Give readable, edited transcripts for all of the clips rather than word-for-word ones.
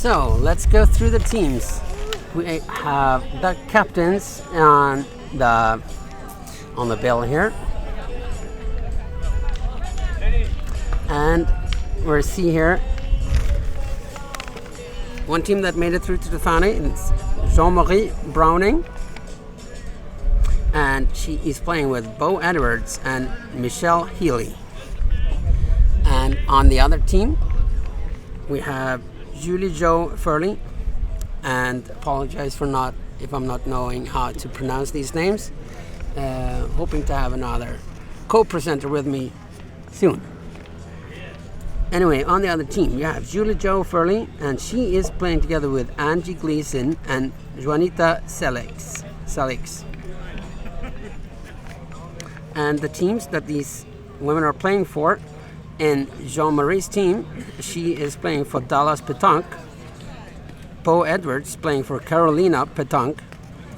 So let's go through the teams. We have the captains on the bill here, and we see here one team that made it through to the final is Jeanne-Marie Browning, and she is playing with Bo Edwards and Michelle Healy. And on the other team, we have Julie Jo Fehrle, and apologize for if I'm not knowing how to pronounce these names. Hoping to have another co-presenter with me soon. Anyway, on the other team, you have Julie Jo Fehrle, and she is playing together with Angie Gleason and Juanita Selix. And the teams that these women are playing for, in Jeanne-Marie's team, she is playing for Dallas Pétanque, Bo Edwards playing for Carolina Pétanque,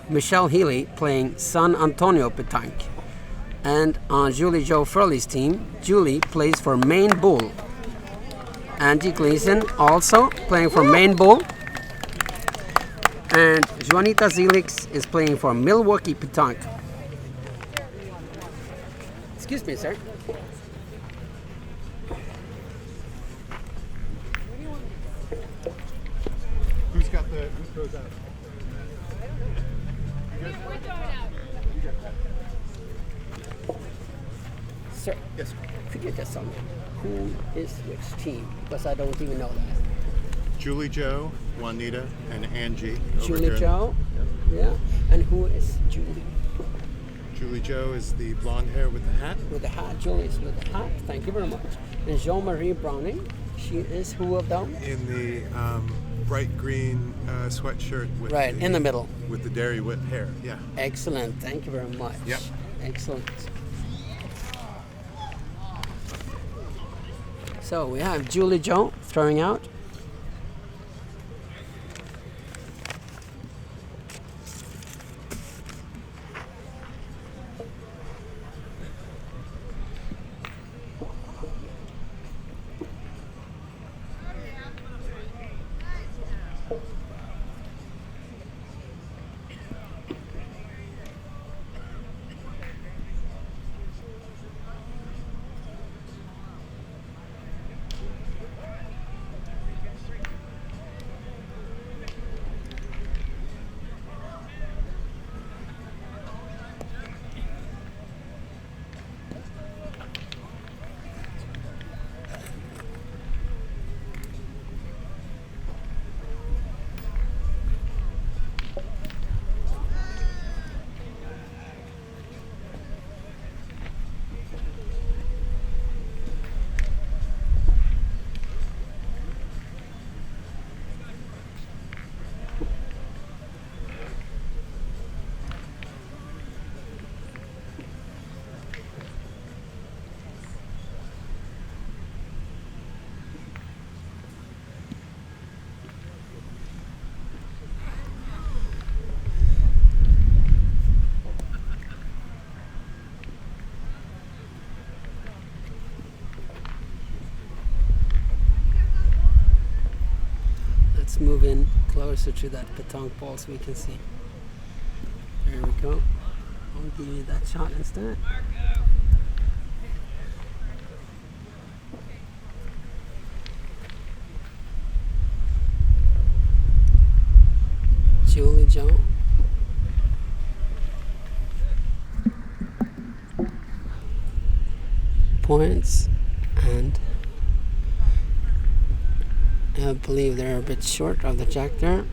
Michelle Healy playing San Antonio Pétanque. And on Julie Jo Fehrle's team, Julie plays for Maine Bull. Angie Gleason also playing for Maine Bull. And Juanita Zelix is playing for Milwaukee Pétanque. Excuse me, sir. Who throws out? Sir, Yes. could you just tell me who is which team? Because I don't even know that. Julie Jo, Juanita, and Angie. Julie Jo? Yeah. And who is Julie? Julie Jo is the blonde hair with the hat. With the hat. Julie is with the hat. Thank you very much. And Jeanne-Marie Browning, she is who of them? In the bright green sweatshirt with Right, in the middle. With the dairy whip hair. Yeah. Excellent. Thank you very much. Yep. Excellent. So we have Julie Jo throwing out. Let's move in closer to that pétanque ball so we can see. There we go. I'll give you that shot instead. Julie Jo. Points, and I believe they're a bit short of the jack there.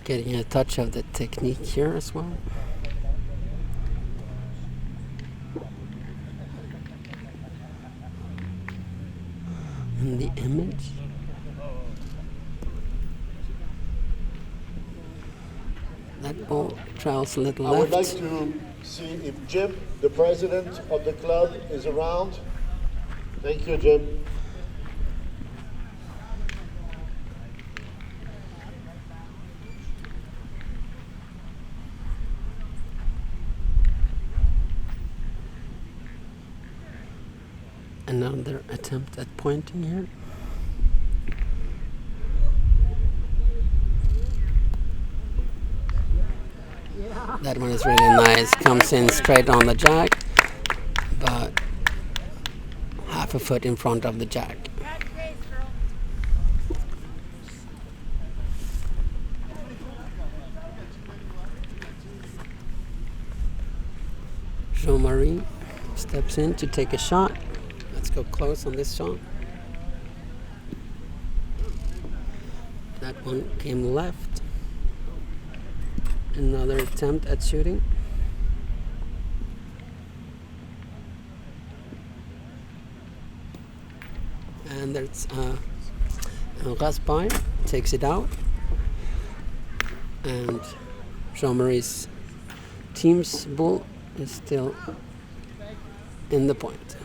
Getting a touch of the technique here as well. And the image. That ball travels a little left. I would like to see if Jim, the president of the club, is around. Thank you, Jim. Another attempt at pointing here. That one is really nice. Comes in straight on the jack, but half a foot in front of the jack. Jeanne-Marie steps in to take a shot. Let's go close on this shot. That one came left. Another attempt at shooting. And there's Raspai takes it out. And Jeanne-Marie's team's bull is still in the point.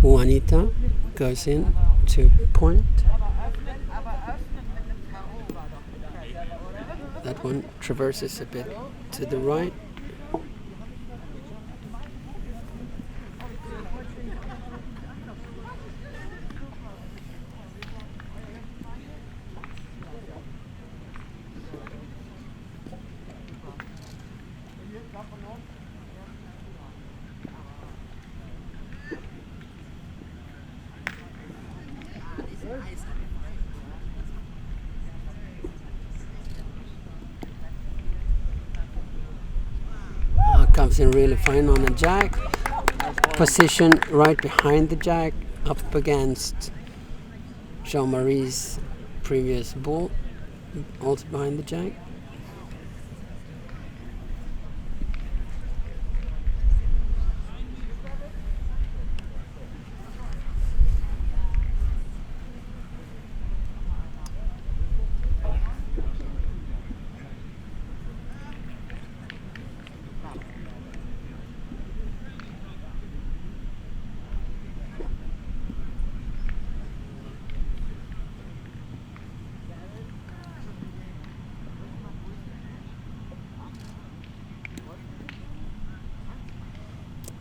Juanita goes in to point. That one traverses a bit to the right. Comes in really fine on a jack. Position right behind the jack, up against Jeanne-Marie's previous bull, also behind the jack.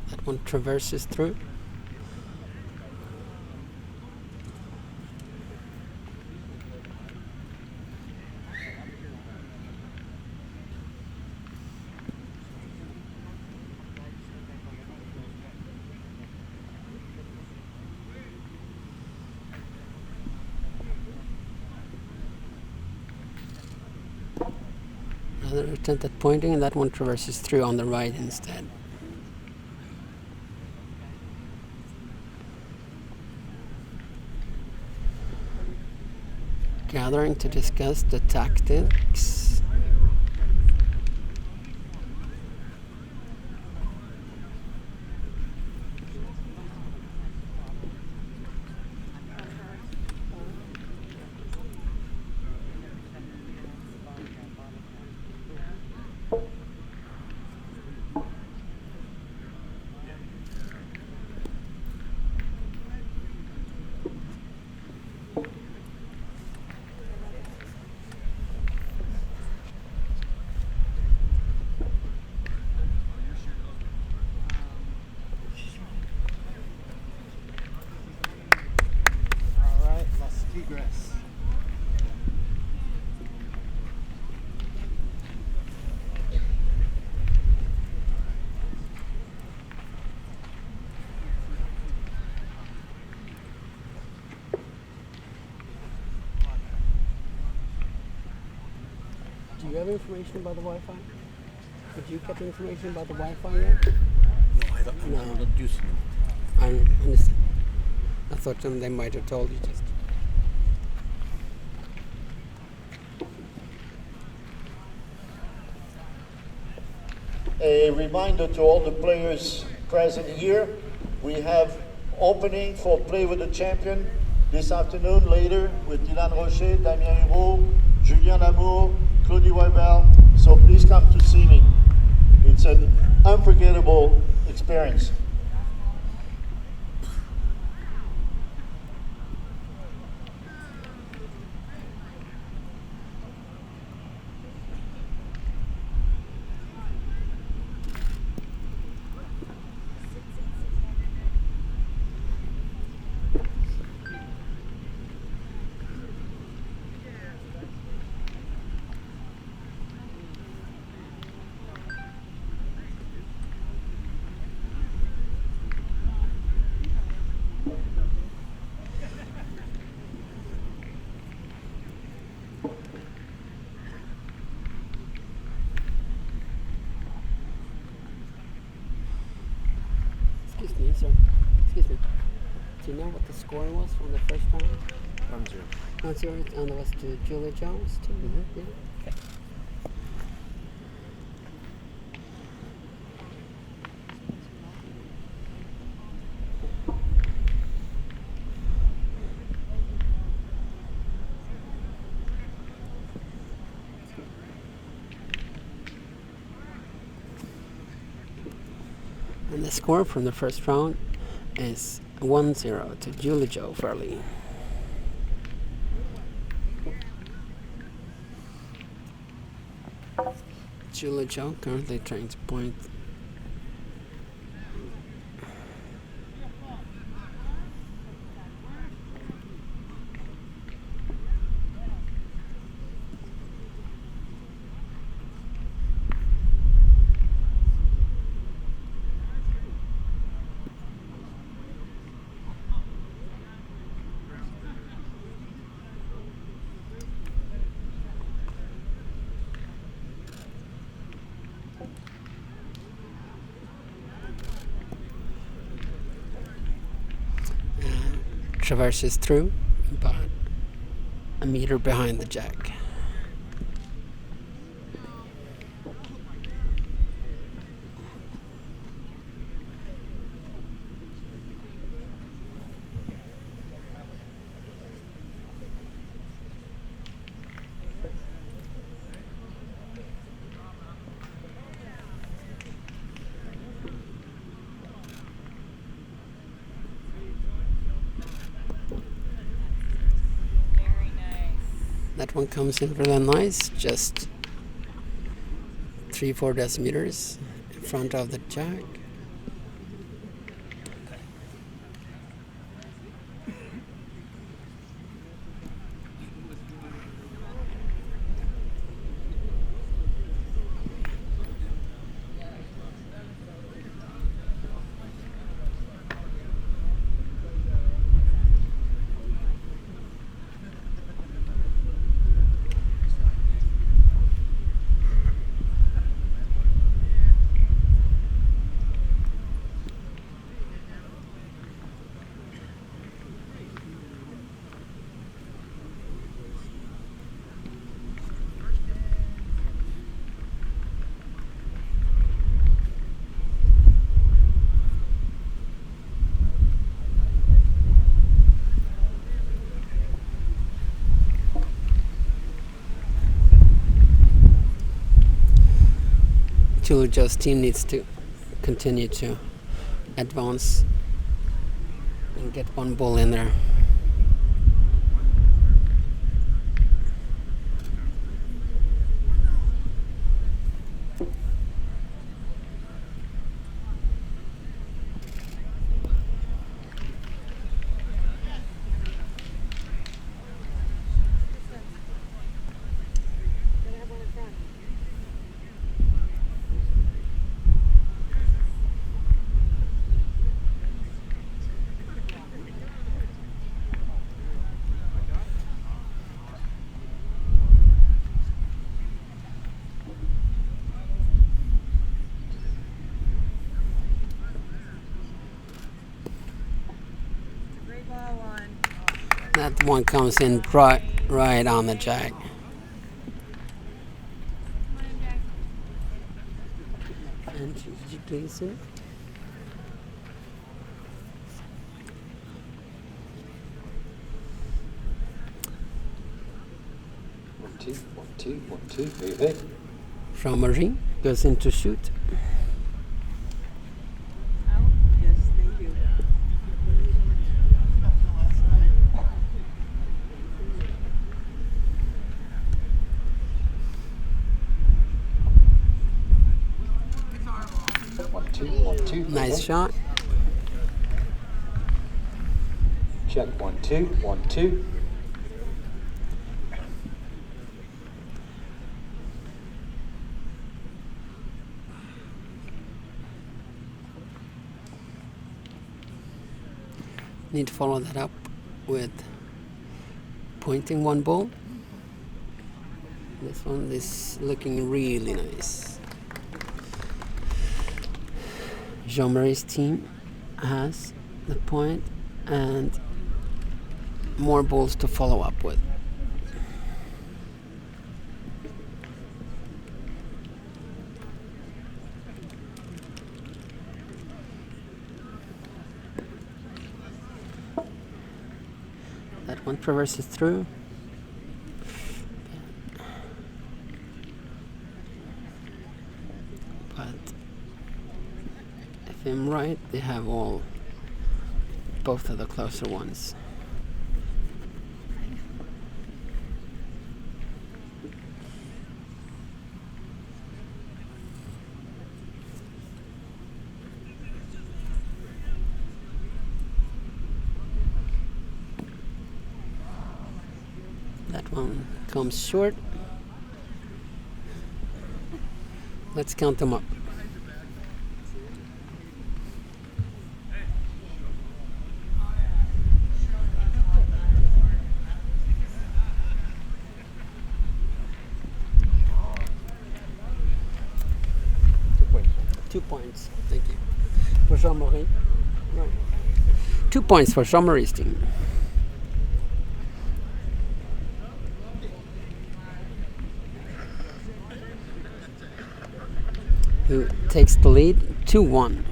That one traverses through. Another attempt at pointing, and that one traverses through on the right instead. Gathering to discuss the tactics. Grass. Do you have information about the Wi-Fi? Did you get information about the Wi-Fi yet? No, I don't. No. I'm not using it. I understand. I thought they might have told you just. A reminder to all the players present here, we have opening for Play with the Champion this afternoon later with Dylan Rocher, Damien Hérault, Julien Lamour, Claudie Weibel. So please come to see me. It's an unforgettable experience. Excuse me, sir. Excuse me. Do you know what the score was from the first round? 1-0. 1-0, and it was to Julie Jones team. Mhm. Yeah. Okay. And the score from the first round is 1-0 to Julie Jo Fehrle. Julie Jo currently trying to point. Traverses through about a meter behind the jack. That one comes in really nice, just 3-4 decimeters in front of the jack. Julie Jo's team needs to continue to advance and get one ball in there. That one comes in right on the jack. Gleason. One, two, one, two, one, two. Hey, hey. Jeanne-Marie goes in to shoot. Yes, thank you. One, two, one, two. Hey, Nice hey. shot. Check. 1, 2, 1, 2. Need to follow that up with pointing one ball. This one is looking really nice. Jeanne-Marie's team has the point and more balls to follow up with. That one traverses through. But if I'm right, they have both of the closer ones. That one comes short. Let's count them up. Two points. Thank you. For Jeanne-Marie. Right. 2 points for Jeanne-Marie's team. Who takes the lead 2-1.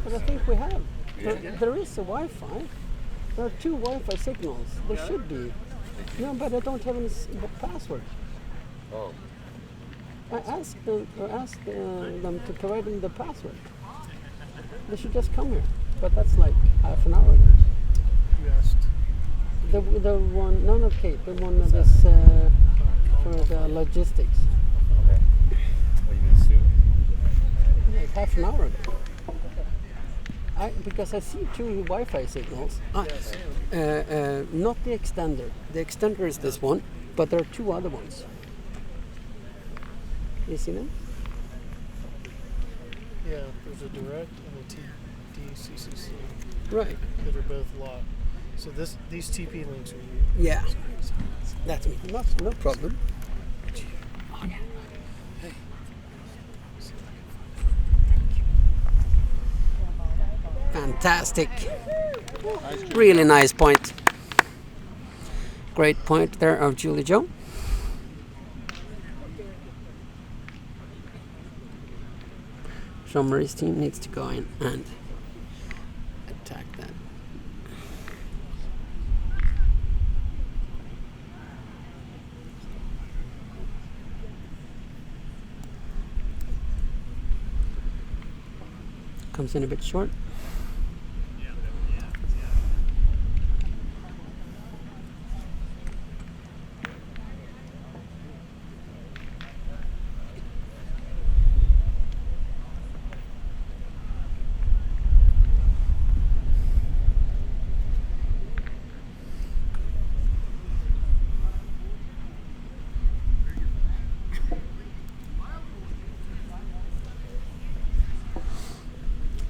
But I think we have. There is a Wi-Fi. There are 2 Wi-Fi signals. There should be. No, but I don't have any password. Oh. I asked them to provide me the password. They should just come here. But that's like half an hour ago. You asked. The one, no, not Kate. The one that is for the logistics. Okay. What, you mean soon? Like half an hour ago. Because I see 2 Wi-Fi signals. Not the extender. The extender is this one, but there are 2 other ones. You see them? Yeah, there's a direct and a DCCC Right. that are both locked. So these TP links are you. Yeah. That's me. No problem. Fantastic. Really nice point. Great point there of Julie Jo. Jeanne-Marie's team needs to go in and attack that. Comes in a bit short.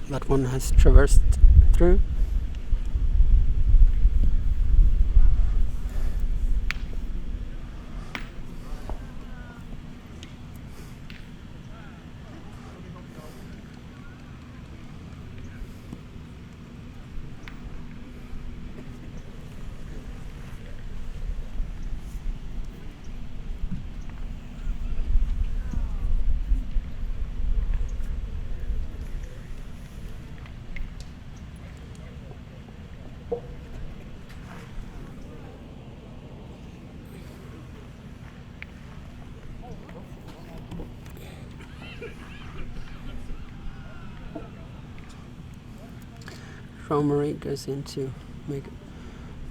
That one has traversed through. Jeanne-Marie goes in to make a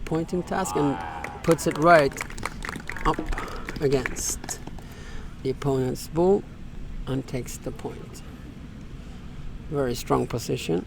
pointing task and puts it right up against the opponent's ball and takes the point. Very strong position.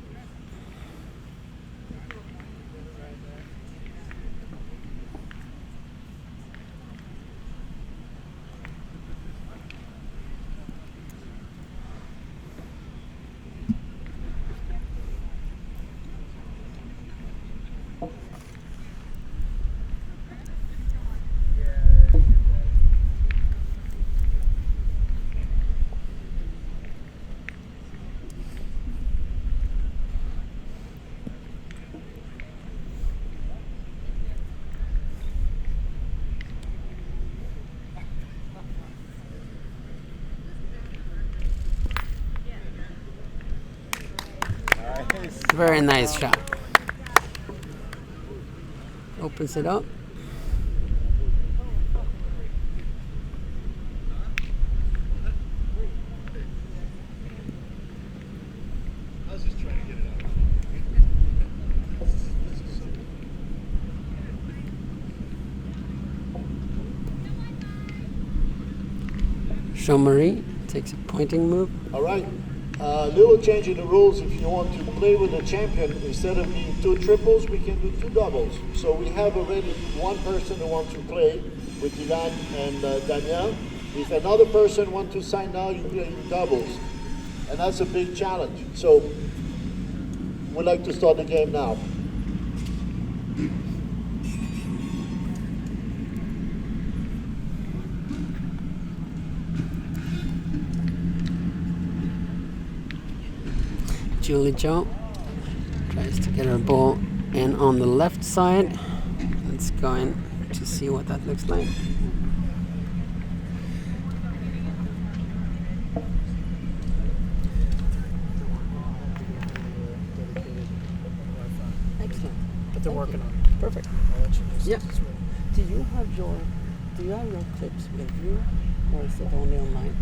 Very nice shot. Opens it up. I was just trying to get it out. Jeanne-Marie takes a pointing move. All right. Little change in the rules. If you want to play with the champion, instead of being 2 triples, we can do 2 doubles. So we have already one person who wants to play with Dylan and Damien. If another person wants to sign now, you play in doubles. And that's a big challenge. So we'd like to start the game now. Julie Jo tries to get her ball in on the left side. Let's go in to see what that looks like. Excellent. But they're working on it. Perfect. I'll let you know. Yeah. Do you have your clips with you, or is it only online?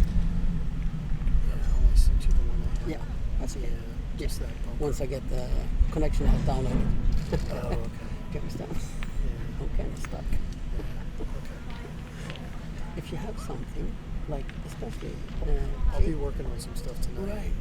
Yeah, I only sent you the one I have. Yeah, that's okay. Yeah, just that bumper. Once I get the connection, I'll download it. Oh, okay. Do you understand? Yeah. I'm kind of stuck. Okay. If you have something, like especially... I'll be working on some stuff tonight. Right.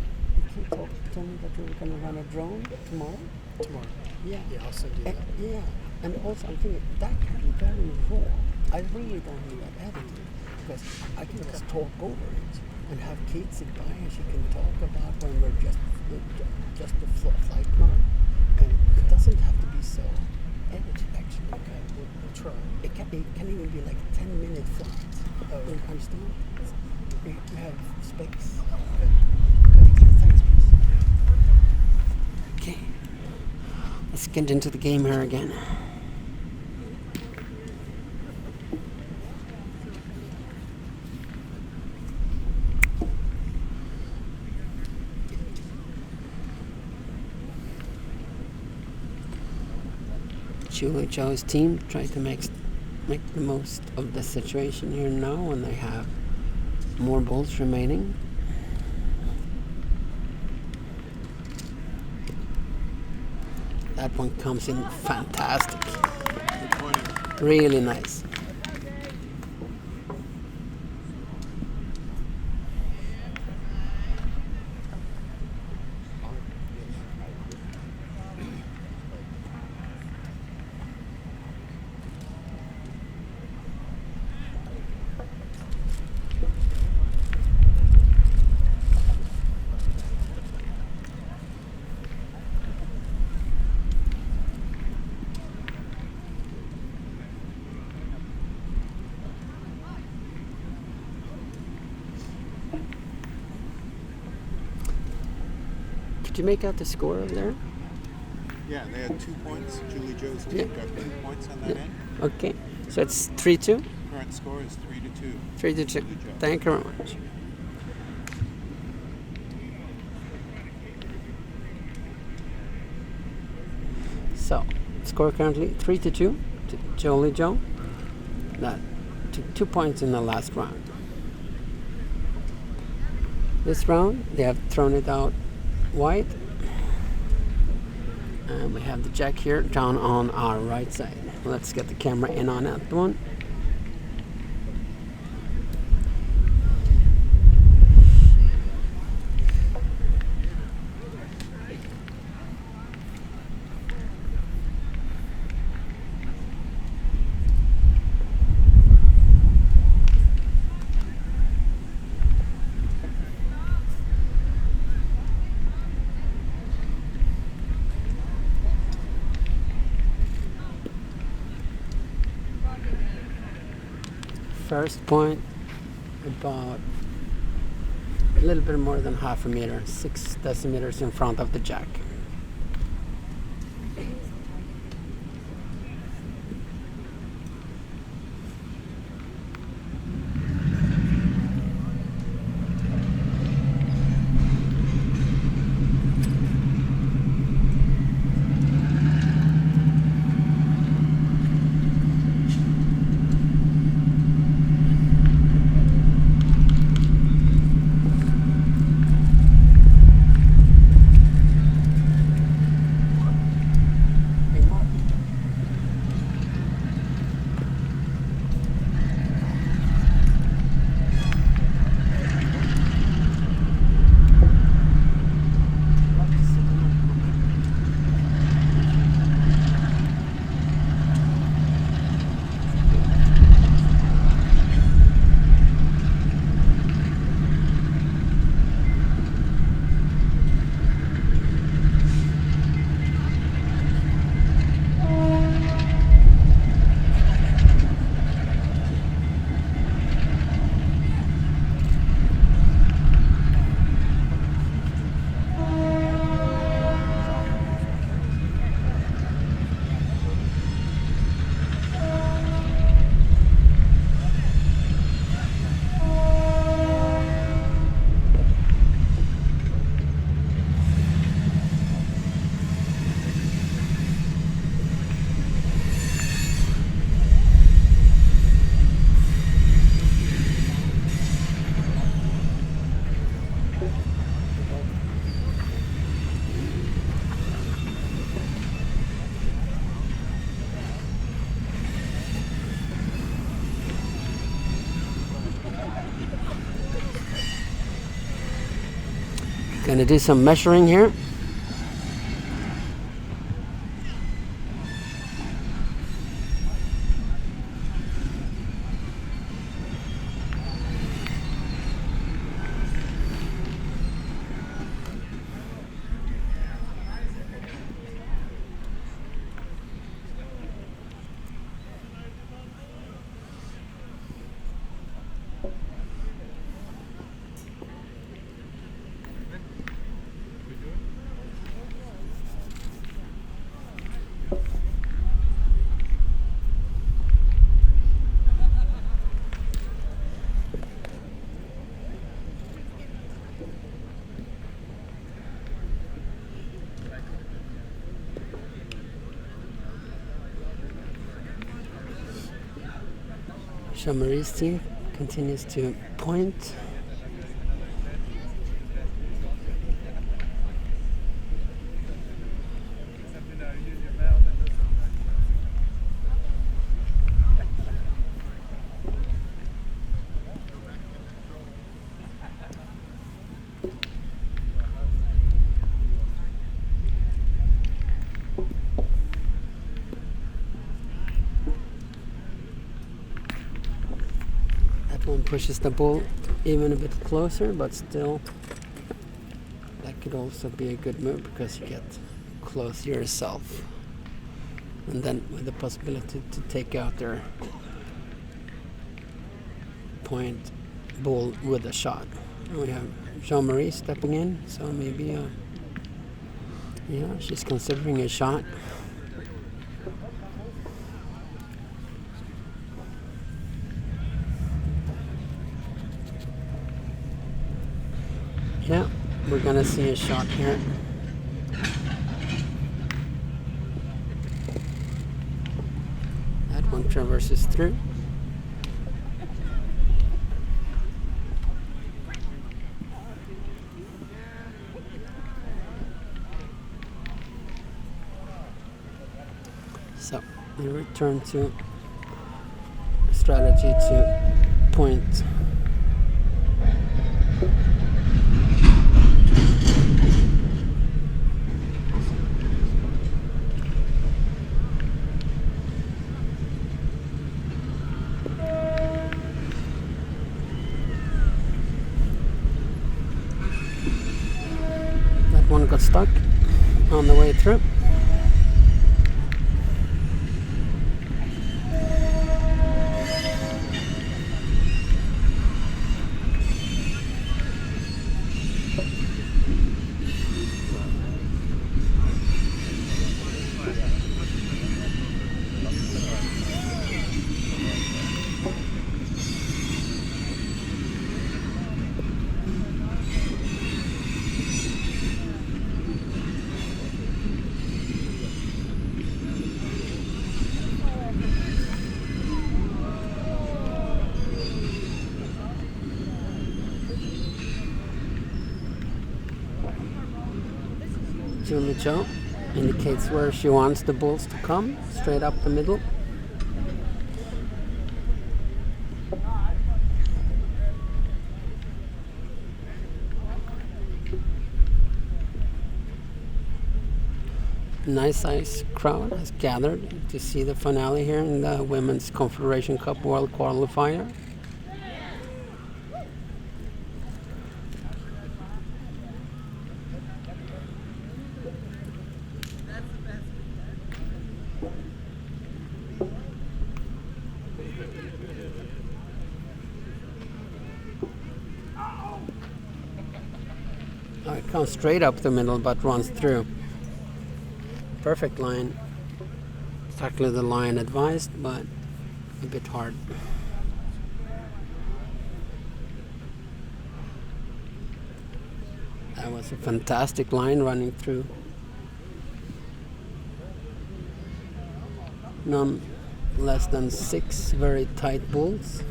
You told me that you were going to run a drone tomorrow? Tomorrow. Yeah. Yeah, I'll send you that. Yeah. And also, I'm thinking, that can be very raw. I really don't need that editing, because I can just talk over it and have Kate sit by and she can talk about when we're just the flight now. And it doesn't have to be so edited, actually. Okay, we'll try. It can even be like 10-minute flights. Oh, You okay. understand? We have space. Okay. Thanks, please. Okay. Let's get into the game here again. Julie Jo's team try to make the most of the situation here now when they have more balls remaining. That one comes in fantastic. Really nice. Did you make out the score over there? Yeah, they had 2 points. Julie Jo's team Yeah. got 2 points on that end. Okay, so it's 3-2? Current score is 3-2. 3-2. Julie Jo. Thank you very much. So, score currently 3-2 to Julie Jo. That took 2 points in the last round. This round, they have thrown it out wide. And we have the jack here down on our right side. Let's get the camera in on that one. First point about a little bit more than half a meter, 6 decimeters in front of the jack. Gonna do some measuring here. Jeanne-Marie's team continues to point. One pushes the ball even a bit closer, but still that could also be a good move because you get close yourself, and then with the possibility to take out their point ball with a shot. And we have Jeanne-Marie stepping in, so maybe yeah, she's considering a shot. Yeah, we're gonna see a shot here. That one traverses through. So we return to strategy to point. That one got stuck on the way through. Julie Jo indicates where she wants the bulls to come, straight up the middle. A nice size crowd has gathered to see the finale here in the Women's Confederation Cup World Qualifier. It comes straight up the middle but runs through. Perfect line. Exactly the line advised, but a bit hard. That was a fantastic line running through. None less than 6 very tight bulls.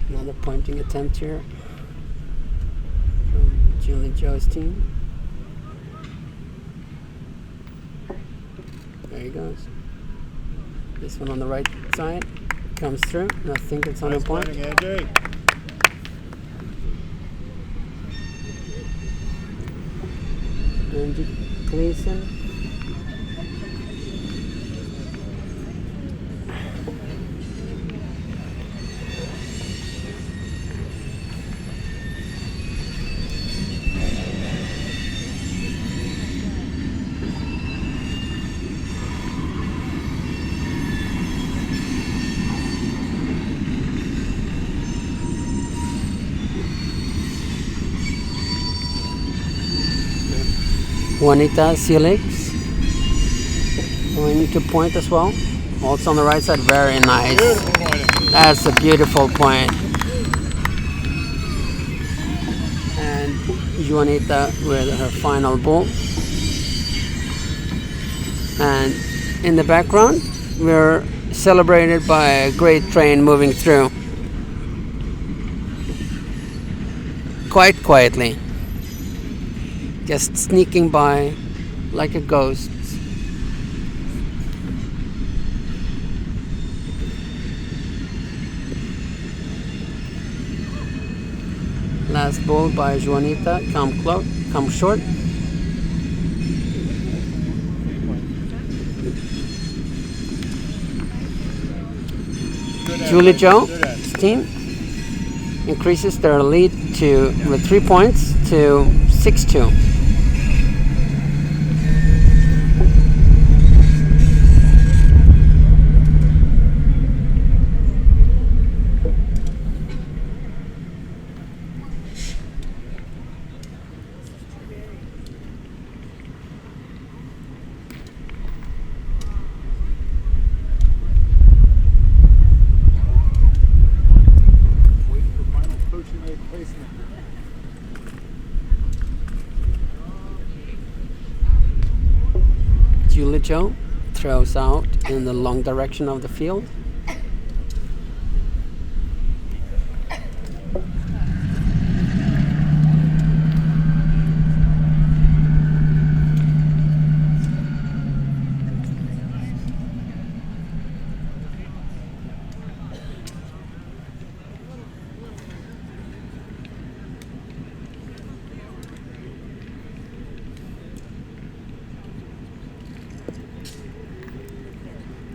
Another pointing attempt here from Julie Jo's team. There he goes. This one on the right side comes through. I think it's on a point. Angie Gleason. Juanita Felix going to point as well. Also on the right side, very nice. That's a beautiful point. And Juanita with her final bull. And in the background, we're celebrated by a great train moving through. Quite quietly. Just sneaking by like a ghost. Last bull by Juanita, come short. Julie Jo's team increases their lead with 3 points to 6-2. Julie Jo throws out in the long direction of the field.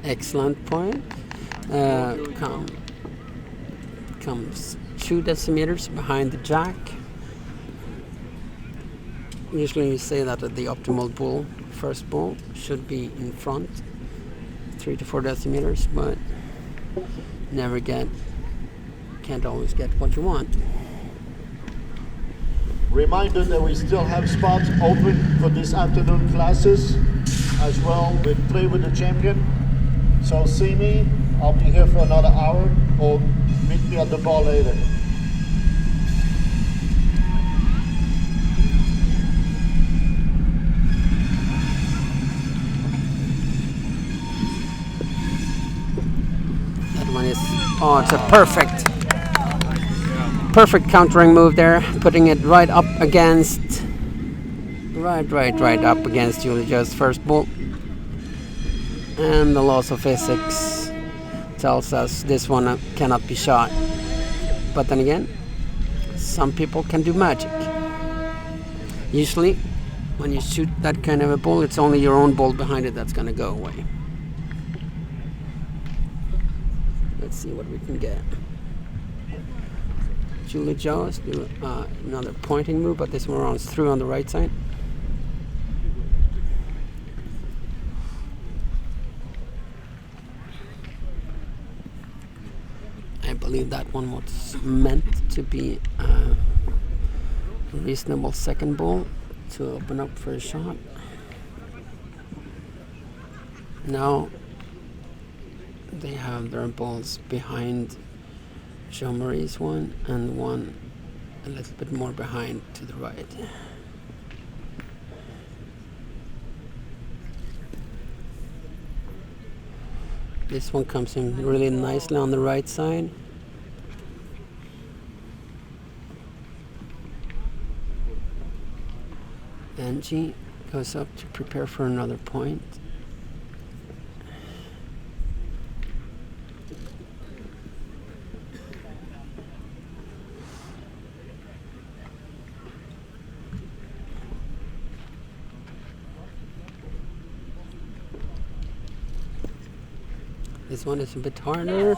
Excellent point. Comes 2 decimeters behind the jack. Usually you say that the optimal bull, first bull, should be in front, 3 to 4 decimeters, but can't always get what you want. Reminder that we still have spots open for this afternoon classes as well with Play with the Champion. So see me, I'll be here for another hour, or meet me at the bar later. That one is, it's a perfect countering move there, putting it right up against, right up against Julie Joe's first bull. And the laws of physics tells us this one cannot be shot. But then again, some people can do magic. Usually, when you shoot that kind of a bull, it's only your own bull behind it that's going to go away. Let's see what we can get. Julie Joe is doing another pointing move, but this one runs through on the right side. I believe that one was meant to be a reasonable second ball to open up for a shot. Now they have their balls behind Jeanne-Marie's one, and one a little bit more behind to the right. This one comes in really nicely on the right side. Angie goes up to prepare for another point. This one is a bit harder,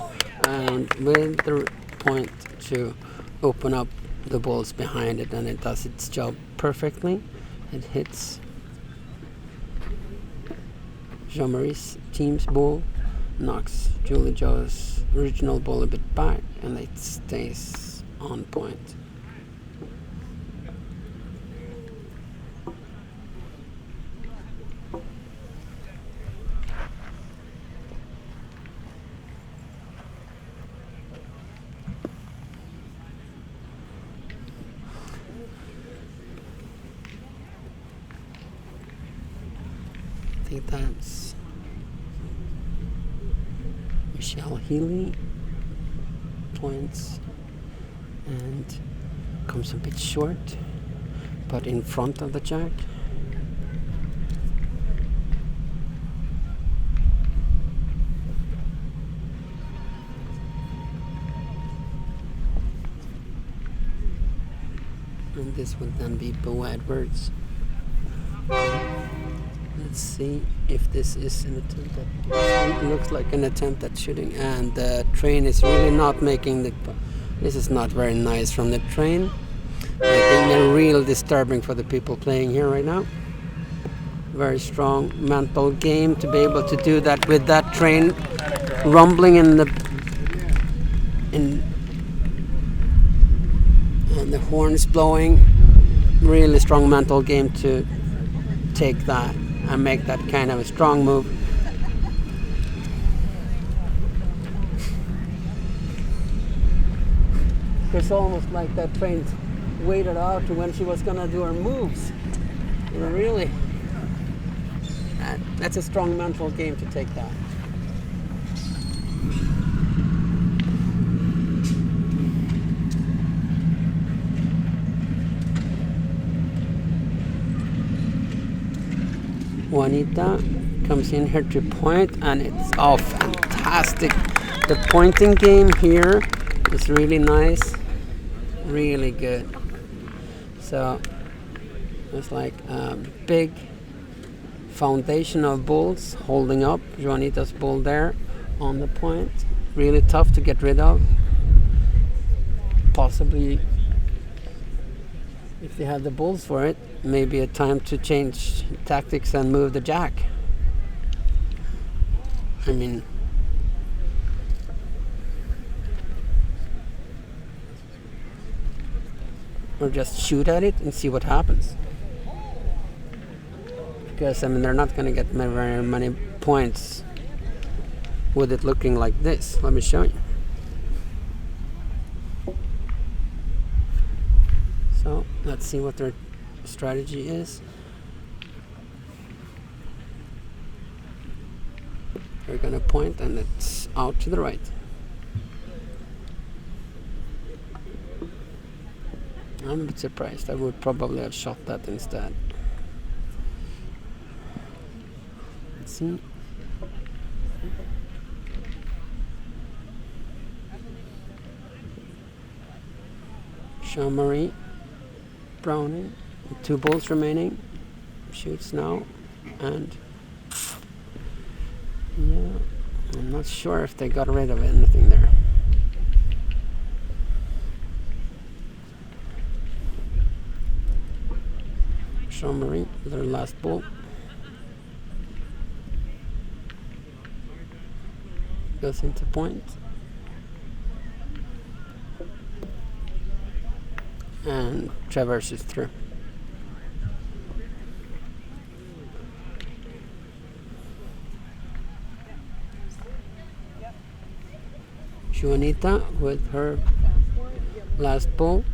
and with the point to open up the balls behind it, and it does its job perfectly. It hits Jeanne-Marie's team's ball, knocks Julie Joe's original ball a bit back, and it stays on point. I think that's Michelle Healy points and comes a bit short, but in front of the jack. And this would then be Bo Edwards. Let's see if this is an attempt at, it looks like an attempt at shooting, and the train is really not making the, this is not very nice from the train. Making it real disturbing for the people playing here right now. Very strong mental game to be able to do that with that train rumbling and the horns blowing. Really strong mental game to take that and make that kind of a strong move. It's almost like that train waited out to when she was gonna do her moves. Really, that's a strong mental game to take that. Juanita comes in here to point, and it's fantastic. The pointing game here is really nice, really good. So it's like a big foundation of bulls holding up. Juanita's bull there on the point. Really tough to get rid of. Possibly, if they have the bulls for it, maybe a time to change tactics and move the jack. I mean, or just shoot at it and see what happens. Because, I mean, they're not going to get very many points with it looking like this. Let me show you. So, let's see what their strategy is. They're going to point and it's out to the right. I'm a bit surprised. I would probably have shot that instead. Let's see. Jeanne-Marie Browning, 2 bulls remaining. Shoots now, and yeah, I'm not sure if they got rid of anything there. Jeanne-Marie, their last bull. Goes into point. And traverses through. Juanita with her last bull.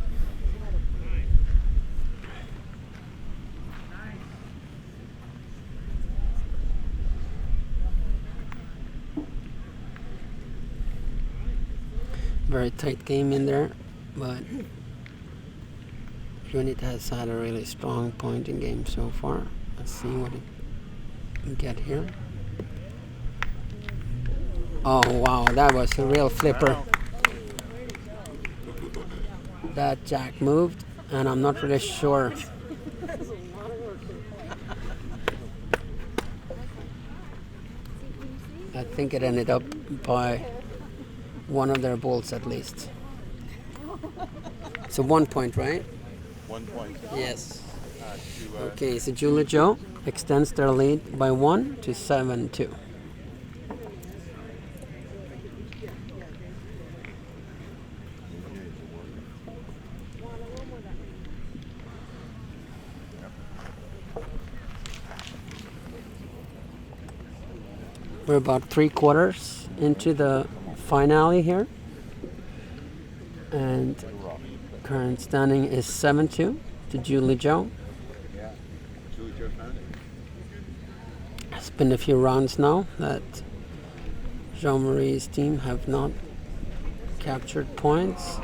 Very tight game in there, but Juanita has had a really strong pointing game so far. Let's see what it can get here. Oh wow, that was a real flipper. That jack moved, and I'm not really sure. I think it ended up by one of their bulls at least. So 1 point, right? 1 point. Yes. Okay, so Julie Joe extends their lead by 1 to 7-2. We're about 3/4 into the finale here, and current standing is 7-2 to Julie Joe. It's been a few rounds now that Jeanne-Marie's team have not captured points.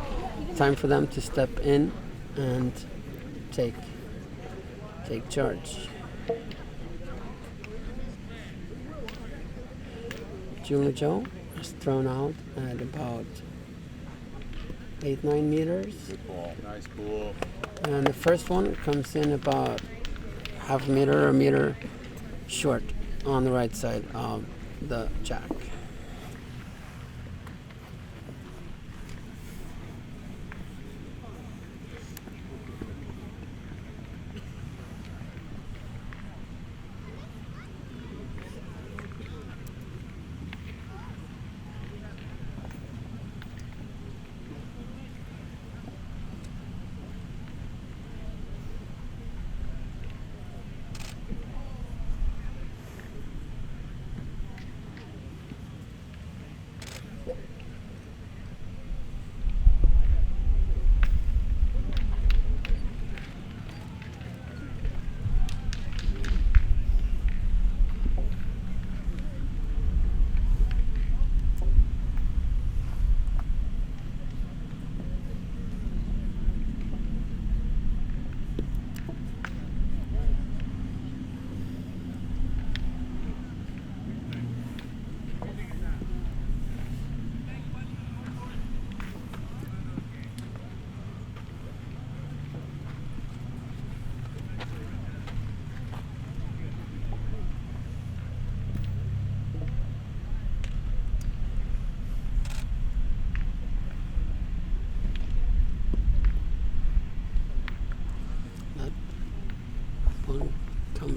Time for them to step in and take charge. Julie Joe is thrown out at about 8-9 meters. Good ball. Nice ball. And the first one comes in about half a meter or a meter short on the right side of the jack.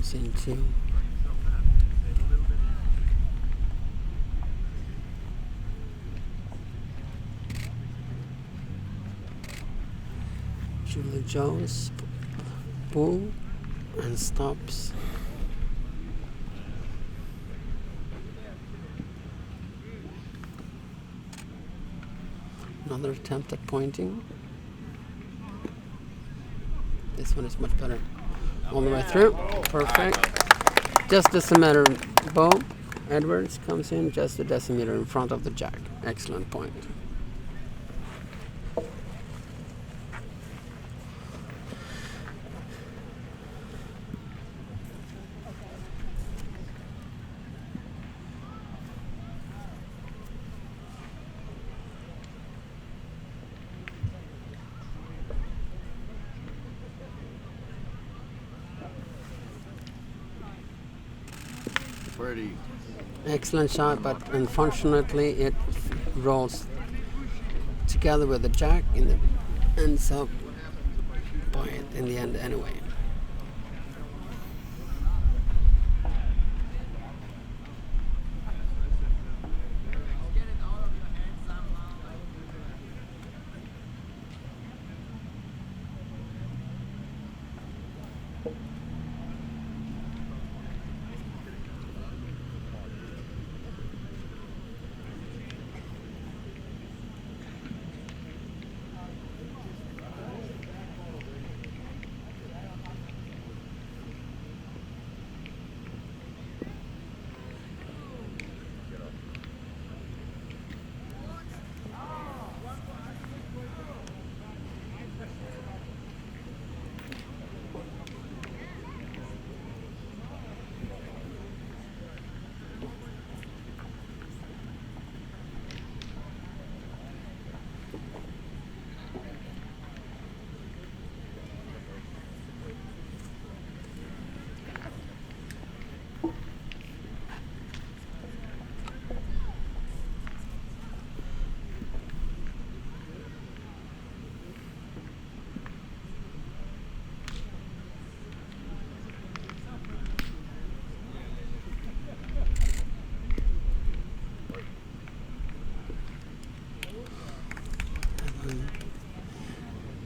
comes into Julie Joe's bull and stops. Another attempt at pointing. This one is much better. All the way through. Perfect. Just decimeter bow. Edwards comes in just a decimeter in front of the jack. Excellent point. Pretty. Excellent shot, but unfortunately it rolls together with the jack and it ends up by it in the end anyway.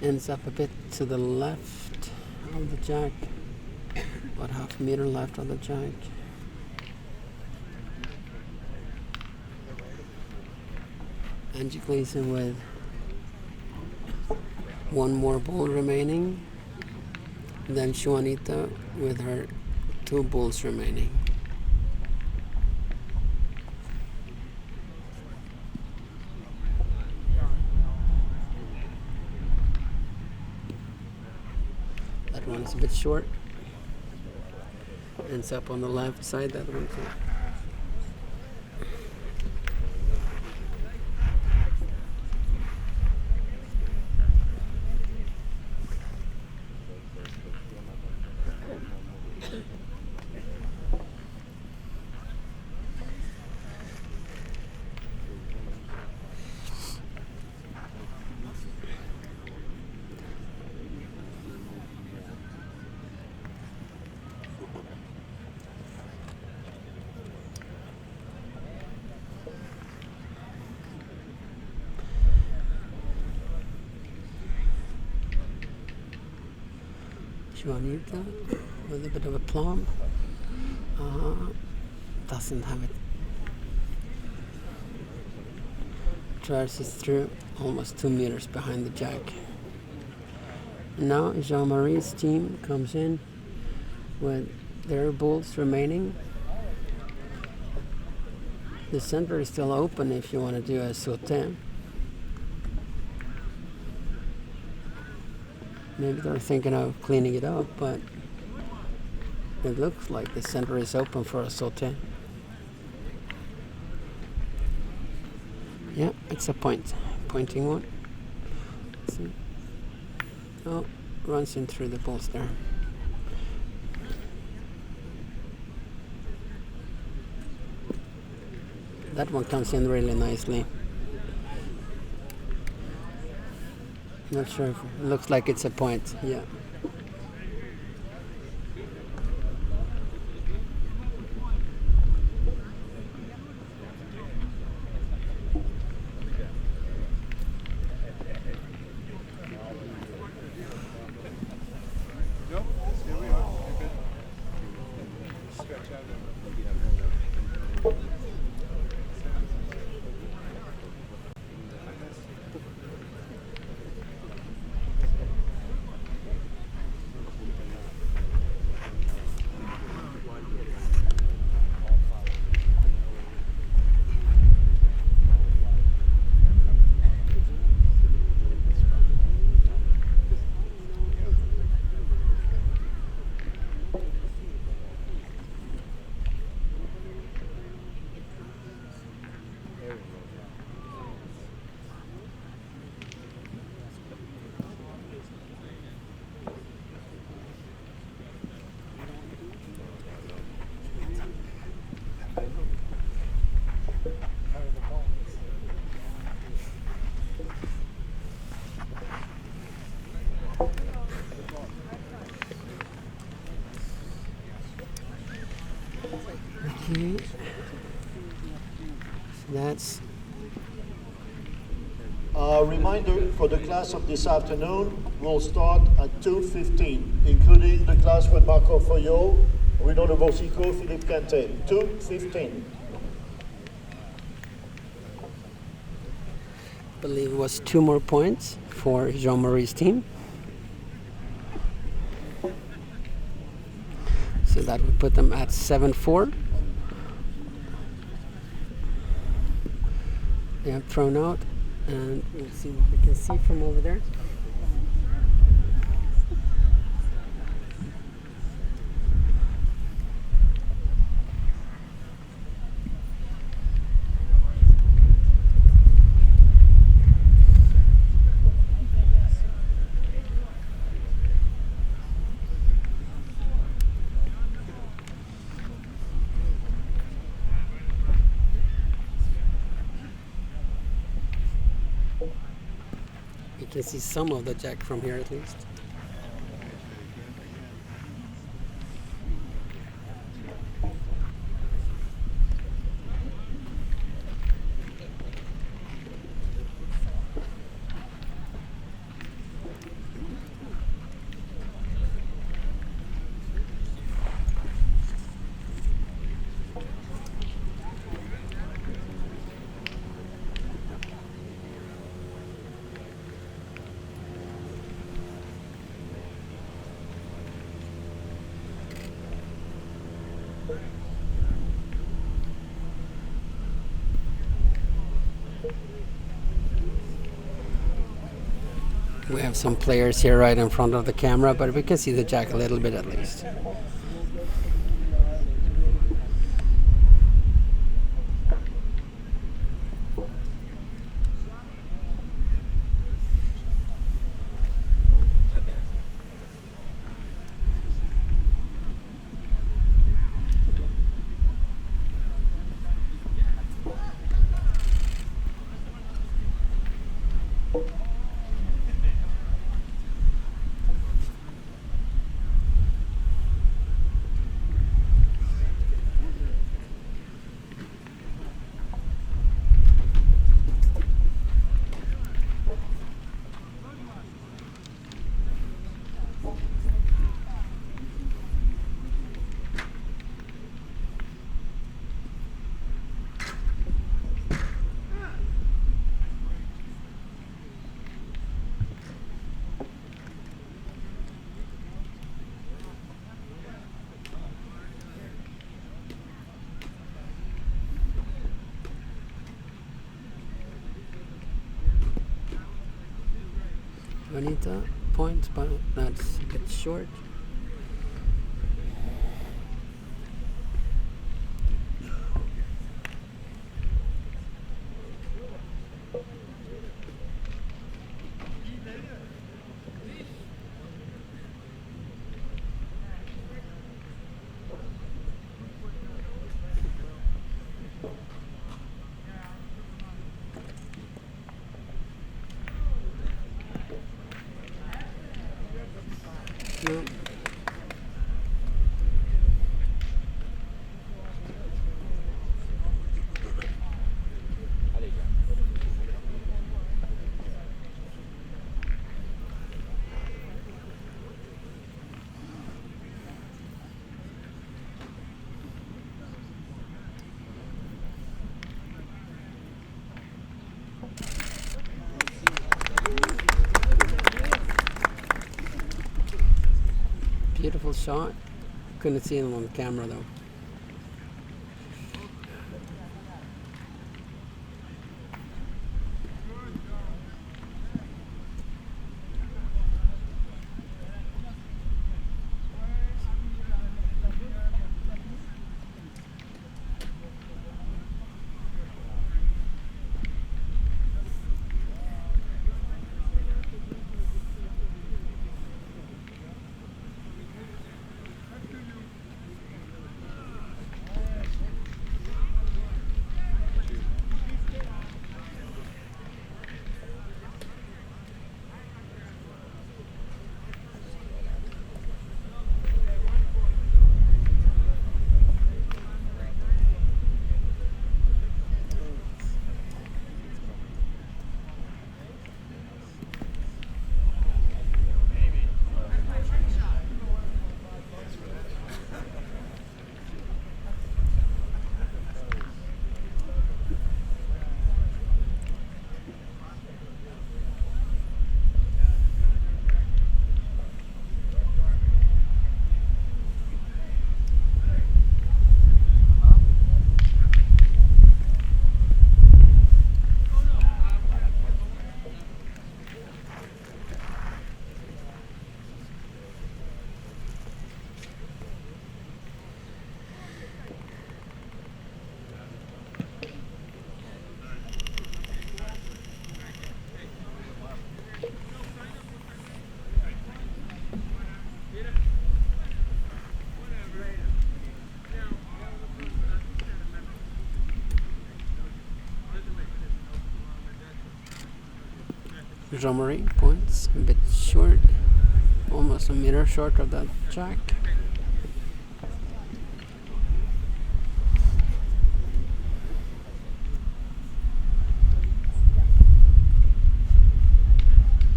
Ends up a bit to the left of the jack, about half a meter left of the jack. Angie Gleason with one more ball remaining, then Juanita with her 2 balls remaining. One's a bit short. Ends up on the left side, that one too. Juanita with a bit of a plum. Doesn't have it. Traverses through almost 2 meters behind the jack. Now Jeanne-Marie's team comes in with their balls remaining. The center is still open if you want to do a sauté. Maybe they're thinking of cleaning it up, but it looks like the center is open for a sauté. Yeah, it's a pointing one. Let's see. Oh, runs in through the balls there. That one comes in really nicely. Not sure if it looks like it's a point. Yeah. Okay. So that's A reminder for the class of this afternoon will start at 2:15, including the class with Marco Foyo, Bruno Le Borsico, Philippe Cantet. 2:15. I believe it was 2 more points for Jeanne-Marie's team. So that would put them at 7-4. They have thrown out, and let's see what we can see from over there. You can see some of the jack from here at least. We have some players here right in front of the camera, but we can see the jack a little bit at least. Bonita points, but that's a bit short. No. Beautiful shot. Couldn't see him on the camera though. Jeanne-Marie points, a bit short, almost a meter short of that jack.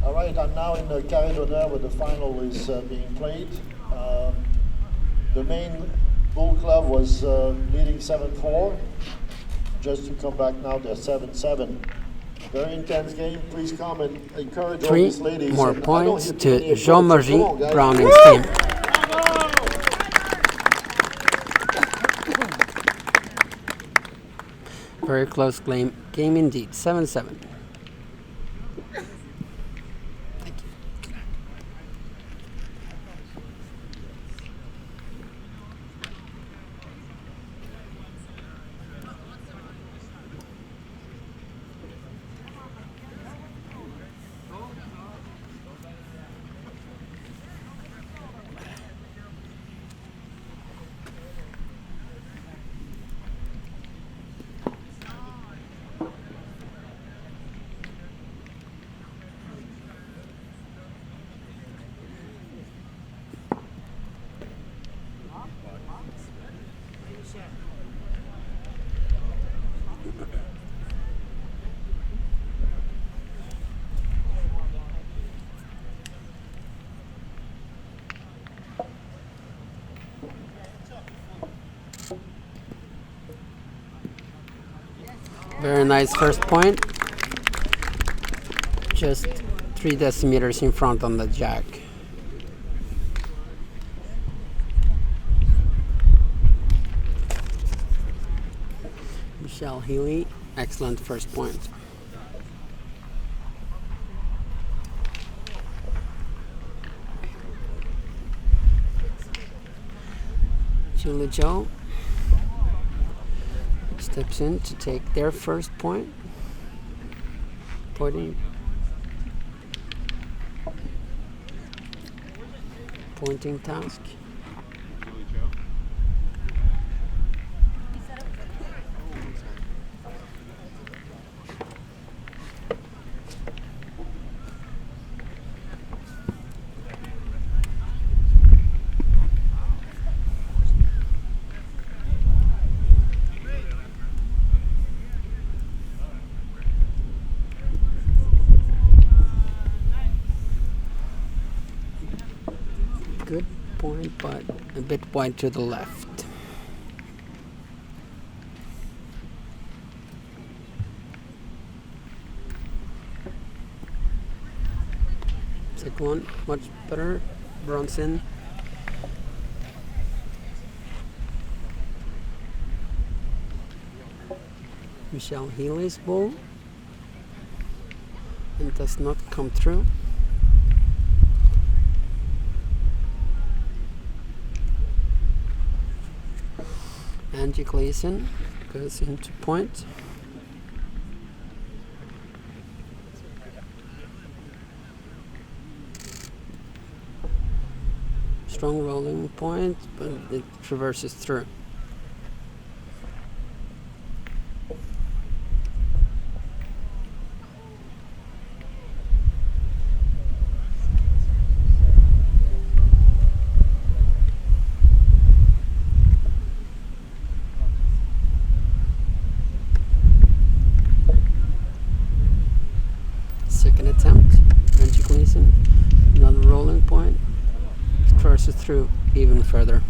All right, I'm now in the carré d'honneur where the final is being played. The main bull club was leading 7-4. Just to come back now, they're 7-7. Very intense game. Please come and encourage all these ladies. 3 more And I don't points hear too to many applause, so Jeanne-Marie come on, guys. Browning's team. Very close game indeed, 7-7. Very nice first point. Just 3 decimeters in front on the jack. Michelle Healy, excellent first point. Julie Jo steps in to take their first point. Pointing task. Good point, but a bit wide to the left. Second one, much better. Bronson. Michelle Healy's ball. And does not come through. Angie Gleason goes into point. Strong rolling point, but it traverses through. Second attempt, Angie Gleason, another rolling point, traverses through even further.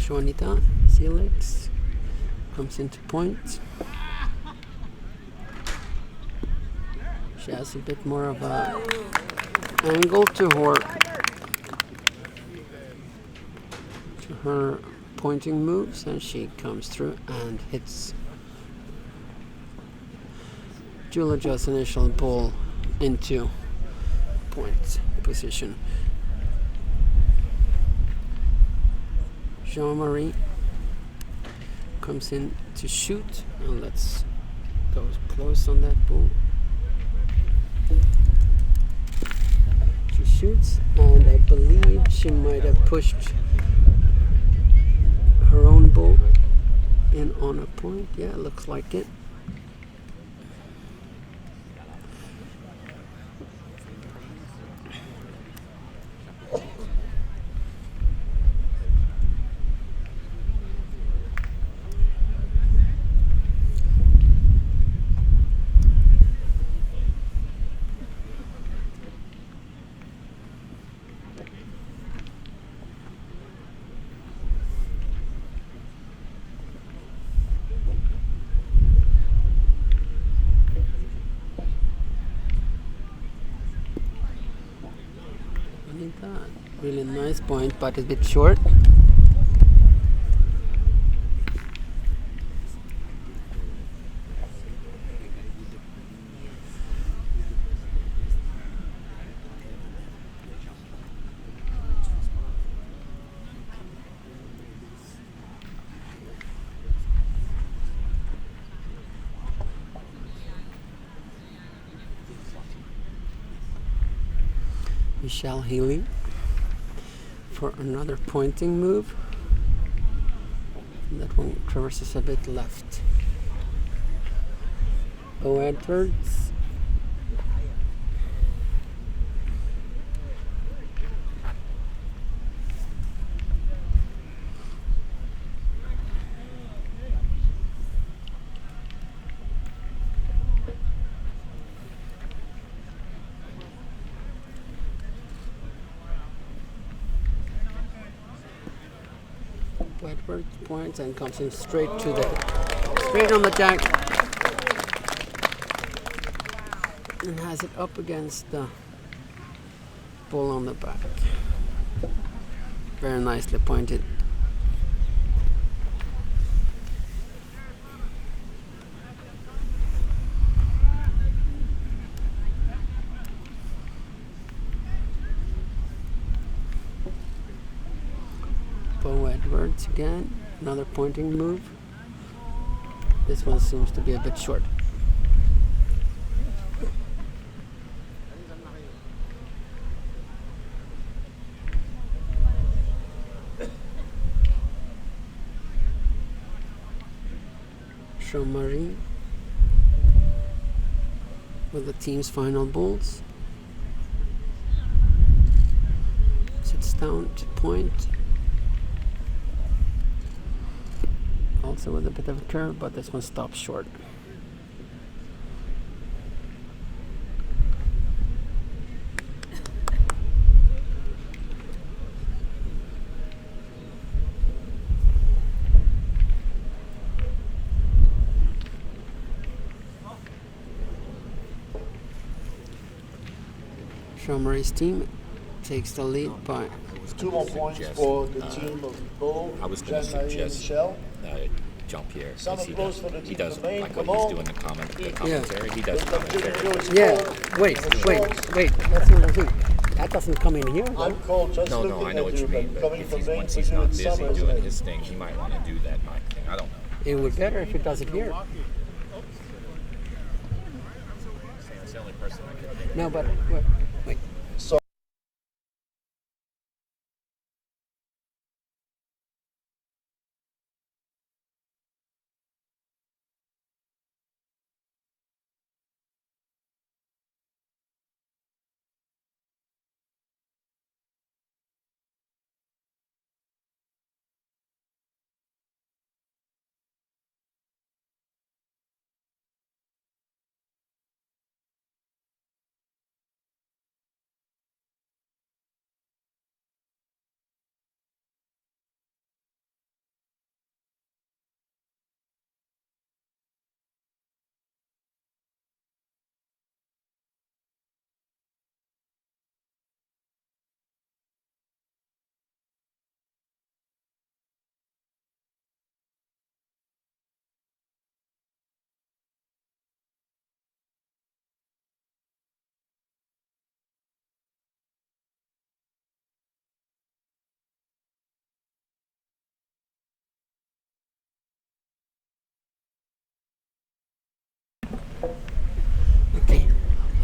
Juanita Felix comes into point. She has a bit more of a angle to her pointing moves, and she comes through and hits Julia Jo's initial ball into point position. Jeanne-Marie comes in to shoot, and let's go close on that ball. She shoots, and I believe she might have pushed her own ball in on a point. Yeah, looks like it. Really nice point, but a bit short. Michelle Healy for another pointing move. That one traverses a bit left. Bo Edwards. Edwards points and comes in straight on the jack, and has it up against the ball on the back. Very nicely pointed. Bo Edwards again, another pointing move. This one seems to be a bit short. Jeanne-Marie with the team's final balls. Sits down to point. Also with a bit of a curve, but this one stops short. Jeanne-Marie's team takes the lead by 2 more points for the team of Bo, I was going to Jeanne-Marie and suggest Michelle. Jean-Pierre. Some 'cause applause for the he team does of Maine. like Come what he's on. doing the commentary. He does commentary. Yeah, wait. Let's see what I think. That doesn't come in here. I'm called just No, looking I know at what you mean, but but coming if from he's, Maine once for he's you not in busy summers, doing his thing, he might want to do that mic thing. I don't know. It would be better if it does it here. It's the only person I can think of. No, but wait.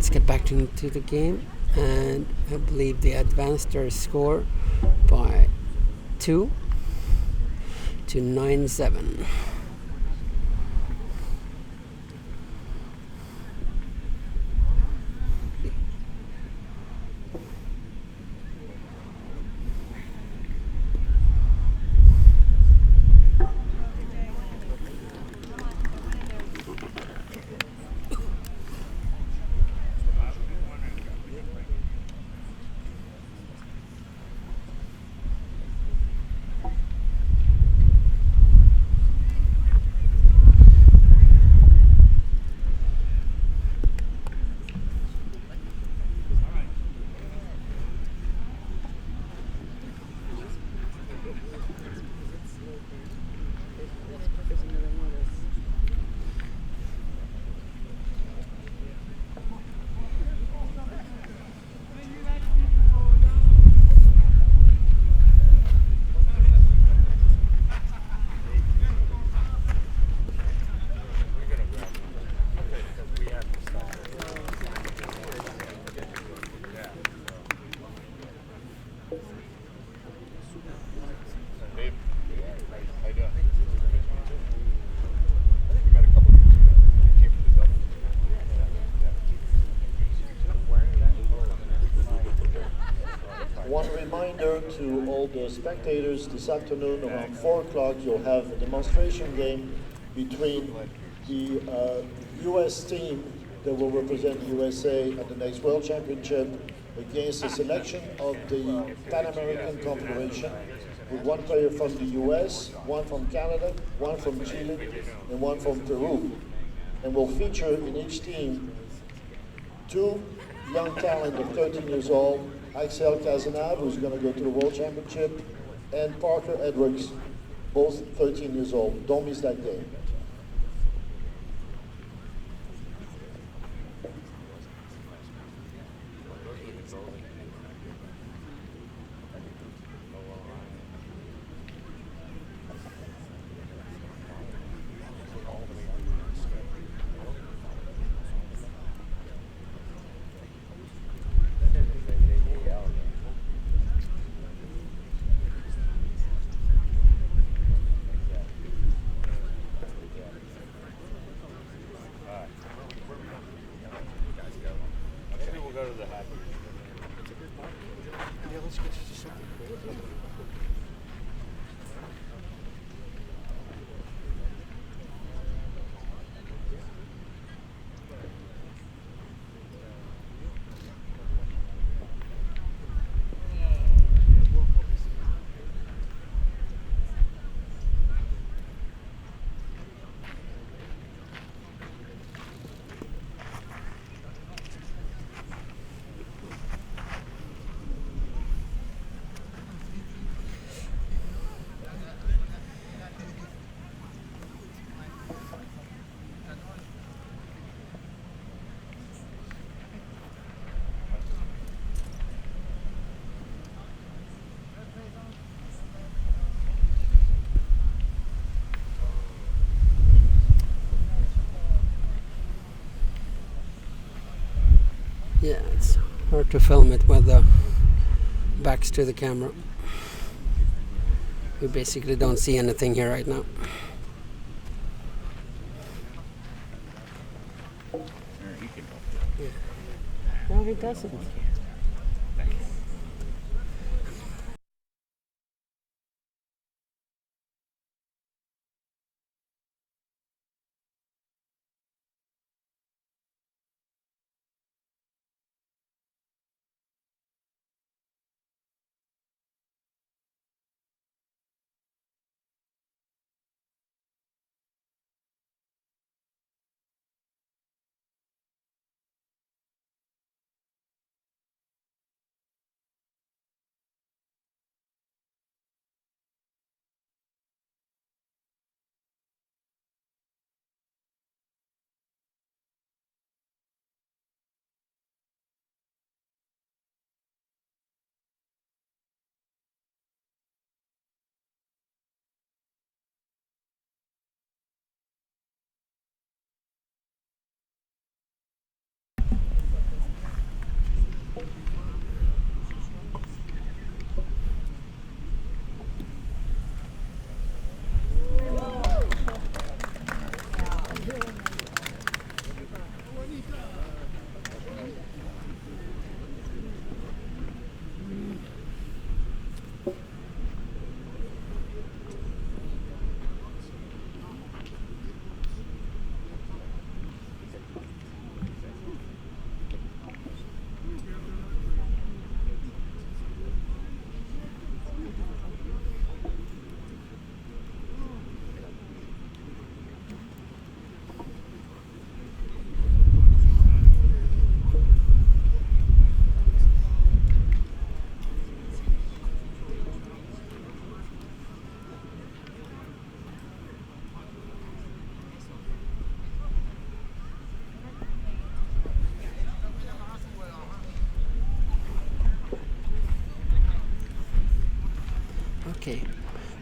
let's get back to the game. And I believe they advanced their score by 2 to 9-7. One reminder to all the spectators, this afternoon around 4 o'clock you'll have a demonstration game between the US team that will represent the USA at the next World Championship against a selection of the Pan American Confederation, with one player from the US, one from Canada, one from Chile, and one from Peru. And will feature in each team 2 young talent of 13 years old, Axel Cazenave, who's going to go to the World Championship, and Parker Edwards, both 13 years old. Don't miss that game. Yeah, let's get to something quick. Yeah, it's hard to film it with the backs to the camera. We basically don't see anything here right now. No, he doesn't.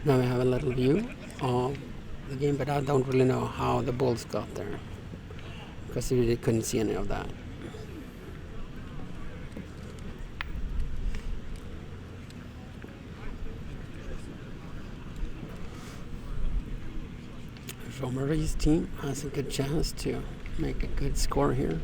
Now we have a little view of the game, but I don't really know how the balls got there because we really couldn't see any of that. Jeanne-Marie's team has a good chance to make a good score here.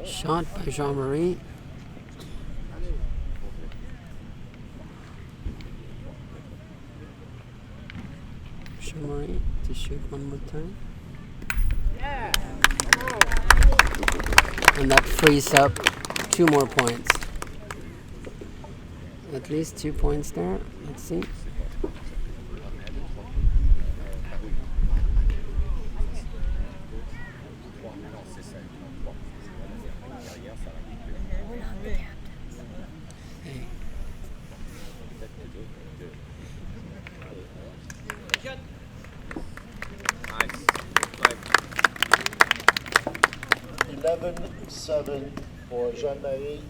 Shot by Jeanne-Marie. Jeanne-Marie to shoot one more time. And that frees up 2 more points. At least 2 points there. Let's see. Hey. 11-7 for Jeanne-Marie.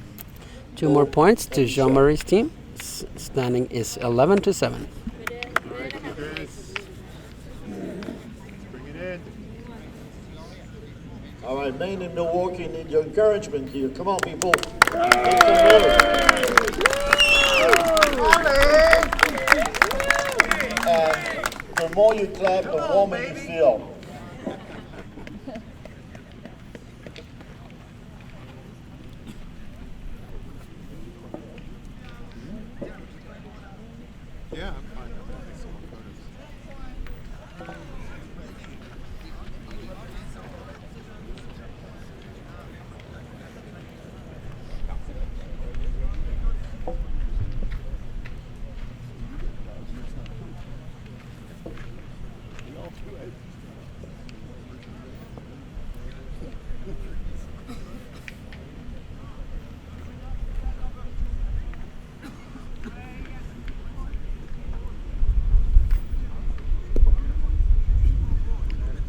2 more points to Jeanne-Marie's team. Standing is 11-7. All right, Maine and Milwaukee need your encouragement here. Come on, people. Make some noise. And the more you clap, the warmer you feel. Yeah, I'm fine. I'm gonna take some more photos.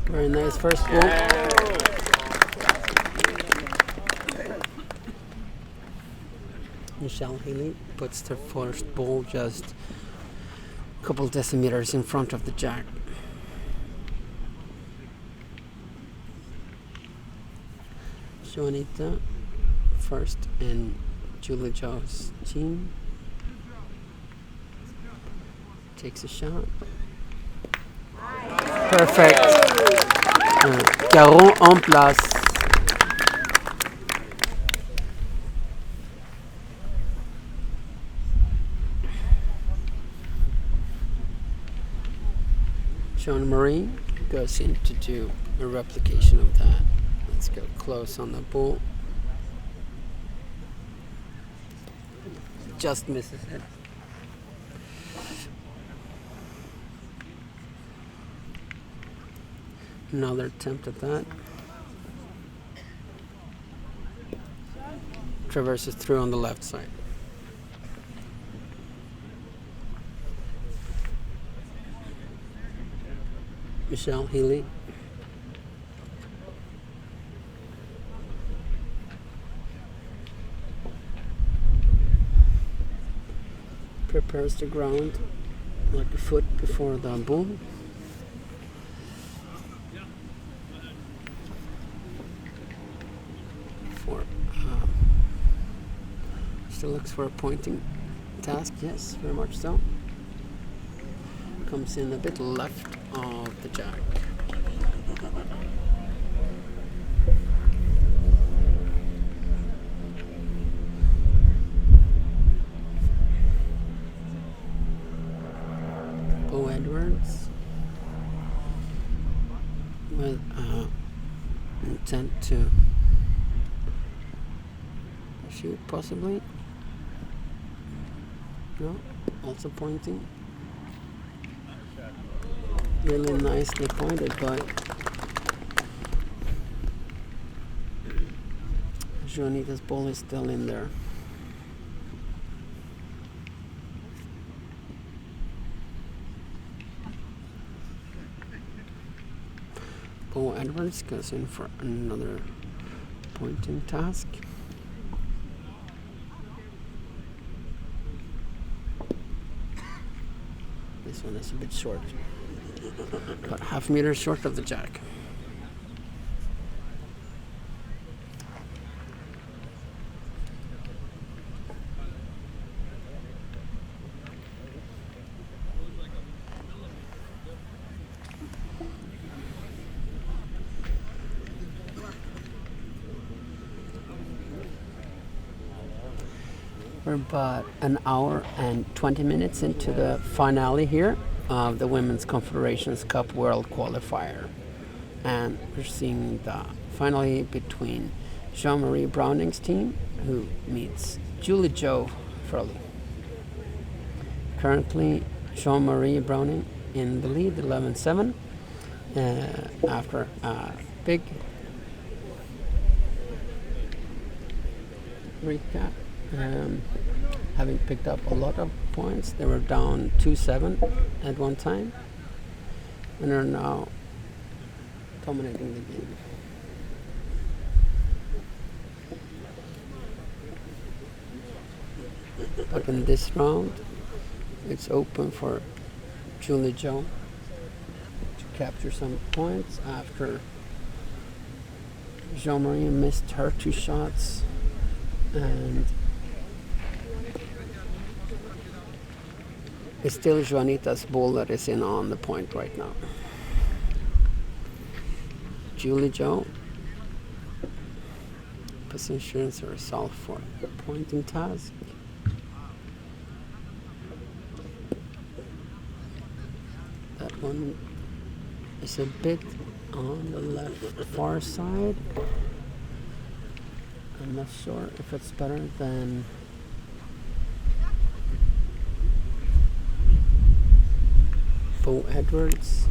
Very nice first ball. Michelle Healy puts the first ball just a couple decimeters in front of the jack. Juanita first in Julie Joe's team. Takes a shot. Perfect. Caron en place. Jeanne-Marie goes in to do a replication of that. Let's go close on the ball. Just misses it. Another attempt at that. Traverses through on the left side. Michelle Healy. Prepares the ground like a foot before the ball. Still looks for a pointing task, yes, very much so. Comes in a bit left of the jack. Bo Edwards. shoot, possibly. No, also pointing. Really nicely pointed, but Juanita's ball is still in there. Bo Edwards goes in for another pointing task. This one is a bit short, about half meter short of the jack. We're about an hour and 20 minutes into the finale here of the Women's Confederations Cup World Qualifier. And we're seeing the finale between Jeanne-Marie Browning's team, who meets Julie Jo Fehrle. Currently, Jeanne-Marie Browning in the lead, 11-7, after a big recap. Having picked up a lot of points, they were down 2-7 at one time and are now dominating the game. But in this round, it's open for Julie Jo to capture some points after Jeanne-Marie missed her 2 shots, and it's still Juanita's ball that is in on the point right now. Julie Jo positions herself for the pointing task. That one is a bit on the left far side. I'm not sure if it's better than Bo Edwards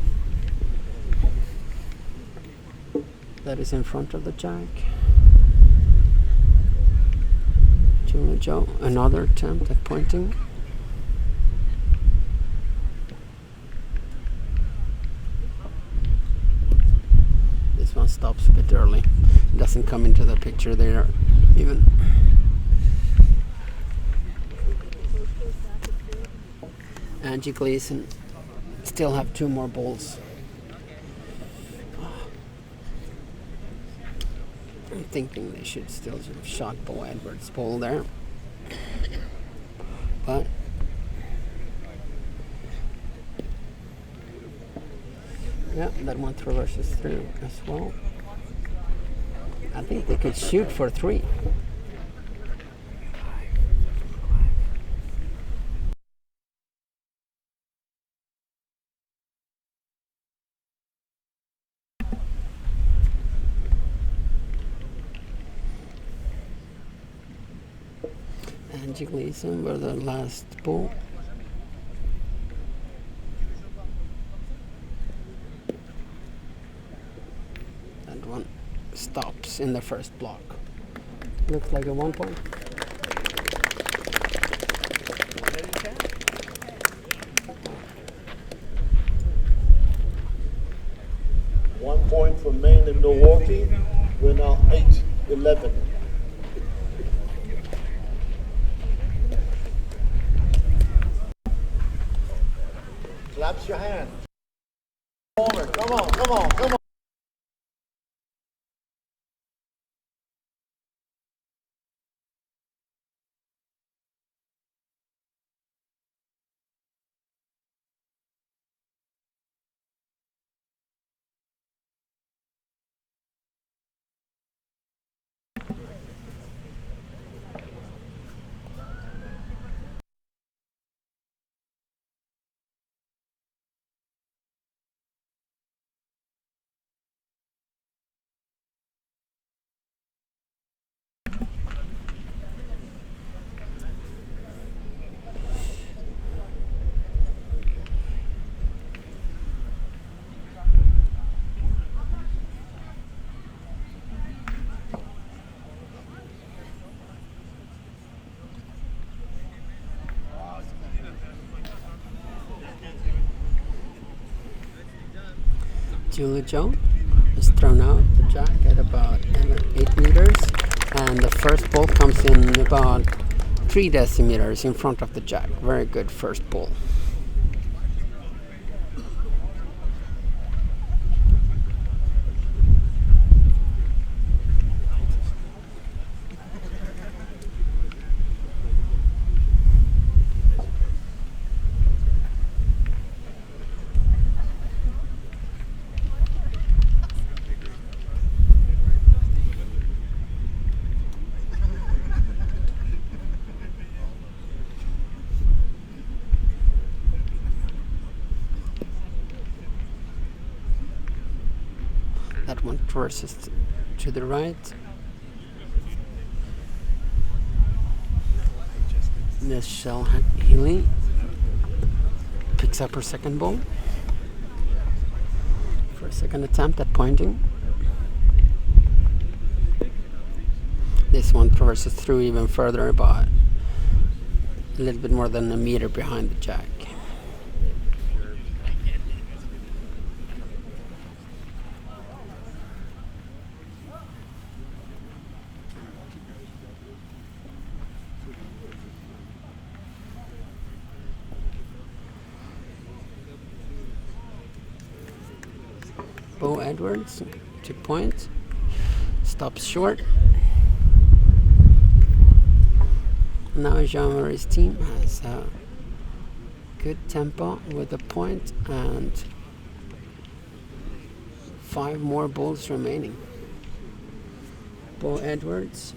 that is in front of the jack. Julie Jo, another attempt at pointing. This one stops a bit early. It doesn't come into the picture there even. Angie Gleason still have 2 more balls. I'm thinking they should still have shot Bo Edwards' ball there. But yeah, that one traverses through as well. I think they could shoot for 3. Angie Gleason were the last ball. That one stops in the first block. Looks like a 1 point. One point for Maine and Milwaukee. We're now 8-11. Claps your hand. Come on, come on, come on. Julie Joe is thrown out the jack at about 8 meters, and the first ball comes in about 3 decimeters in front of the jack. Very good first ball. That one traverses to the right. Michelle Healy picks up her second ball for a second attempt at pointing. This one traverses through even further, about a little bit more than a meter behind the jack. Bo Edwards to point, stops short. Now Jeanne-Marie's team has a good tempo with a point and 5 more balls remaining. Bo Edwards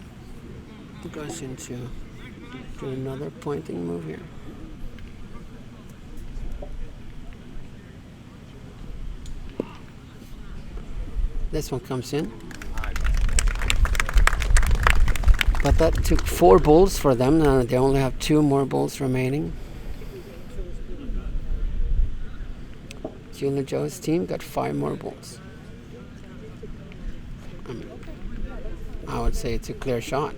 goes into another pointing move here. This one comes in. But that took 4 balls for them. Now they only have 2 more balls remaining. Julie Joe's team got 5 more balls. I would say it's a clear shot.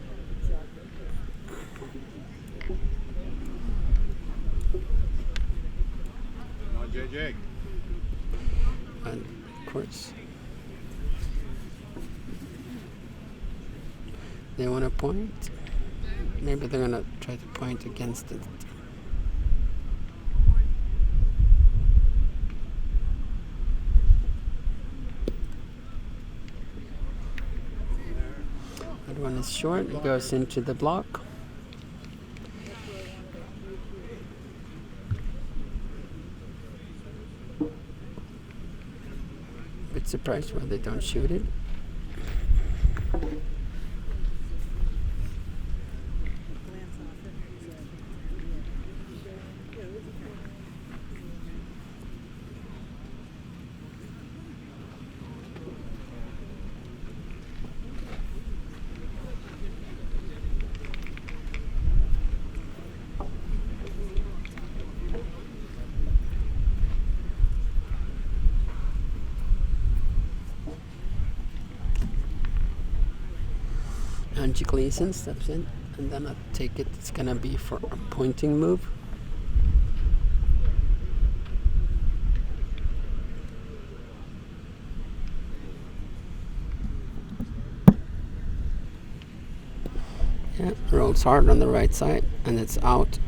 Come on, JJ. And of course, they want to point. Maybe they're going to try to point against it. That one is short. It goes into the block. Bit surprised why they don't shoot it. Angie Gleason steps in, and then I take it it's gonna be for a pointing move. Yeah, rolls hard on the right side, and it's out.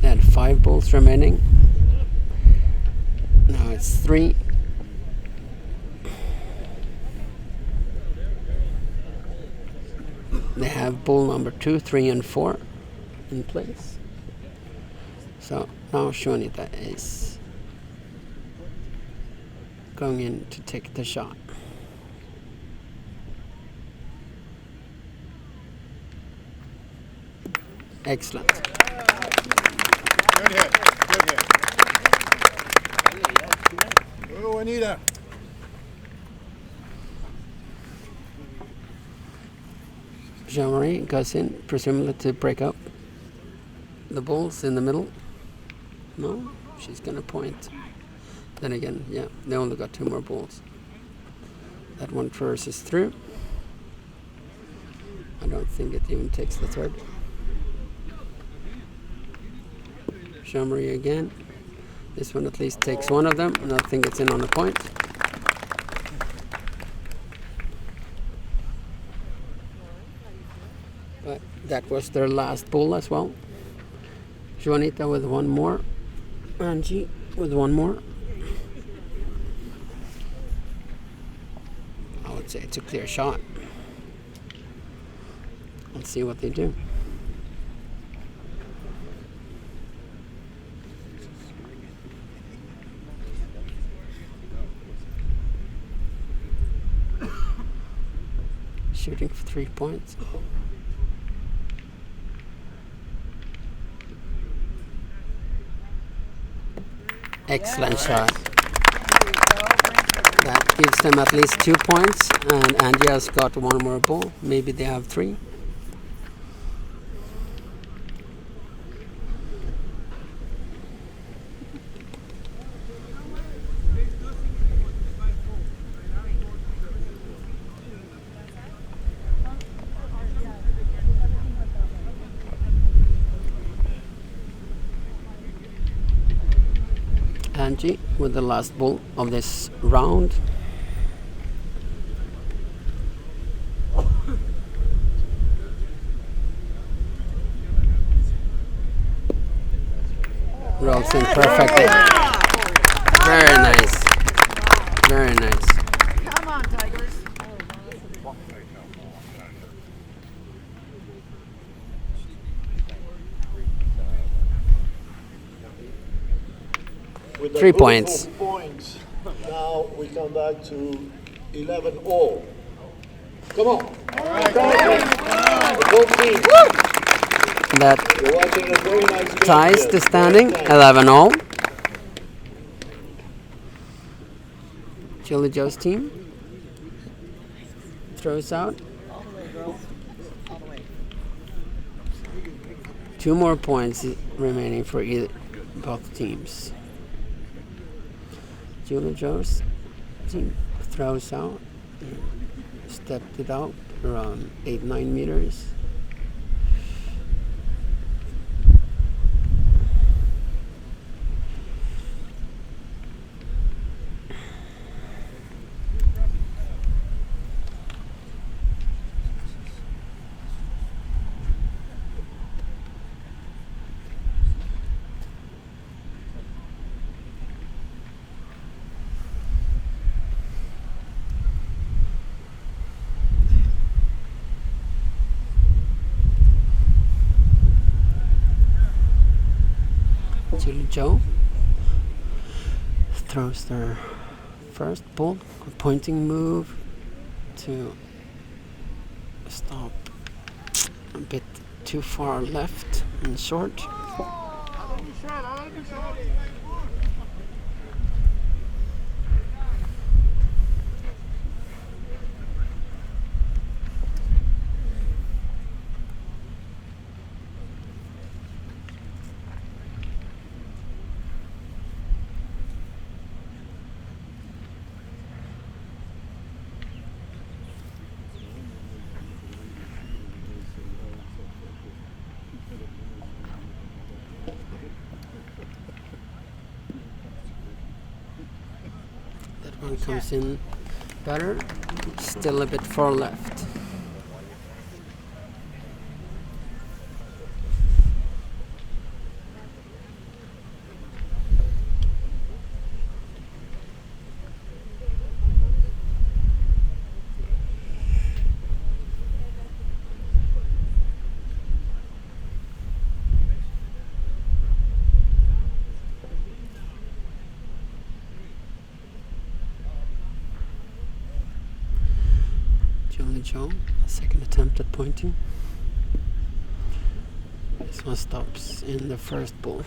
They had 5 balls remaining. Now it's 3. They have ball number 2, 3, and 4 in place. So now Shonita is going in to take the shot. Excellent. Good hit. Good hit. Oh, Anita. Jeanne-Marie goes in, presumably to break up the balls in the middle. No, she's going to point. Then again, yeah, they only got 2 more balls. That one traverses through. I don't think it even takes the third. Jeanne-Marie again. This one at least takes one of them. Nothing gets in on the point. But that was their last ball as well. Juanita with one more. Angie with one more. I would say it's a clear shot. Let's see what they do. Shooting for 3 points. Excellent shot. That gives them at least 2 points, and Angia's got one more ball. Maybe they have 3. Angie with the last ball of this round. Rolls in perfectly. Very nice. Very nice. Come on, Tigers. With the 3 beautiful points. points, now we come back to 11 all. Come on. The whole team. That You're watching a very nice game ties here. the standing, Very nice. 11 all. Chili Joe's team throws out. All the way, girls. All the way. 2 more points remaining for both teams. Julie Joe's team throws out. Stepped it out around 8-9 meters. Julie Joe throws their first ball, a pointing move to stop a bit too far left and short. One comes in better, still a bit far left. Joe, second attempt at pointing. This one stops in the first ball.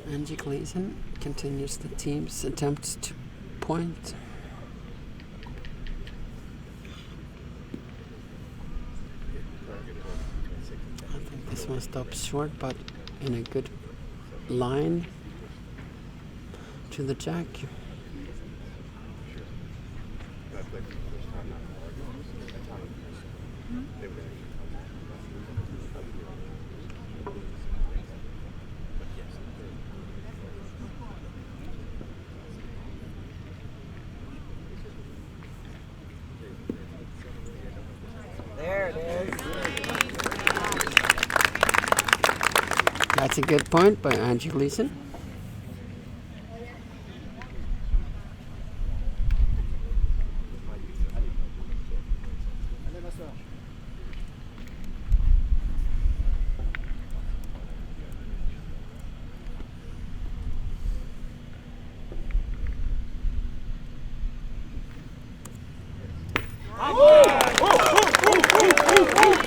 Angie Gleason continues the team's attempts to point. This one stops short, but in a good line to the jack. There it is. That's a good point by Angie Gleason.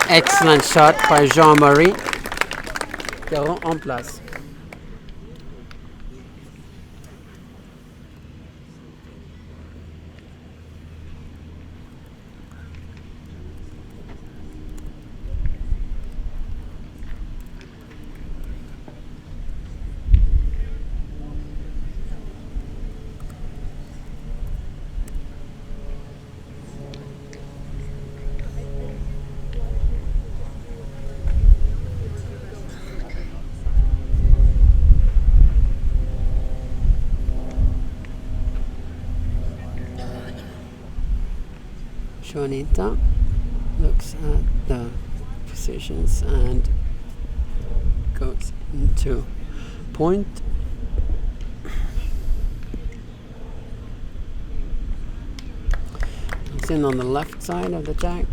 Excellent shot by Jeanne-Marie. Caron en place. Juanita looks at the positions and goes into point. It's in on the left side of the jack.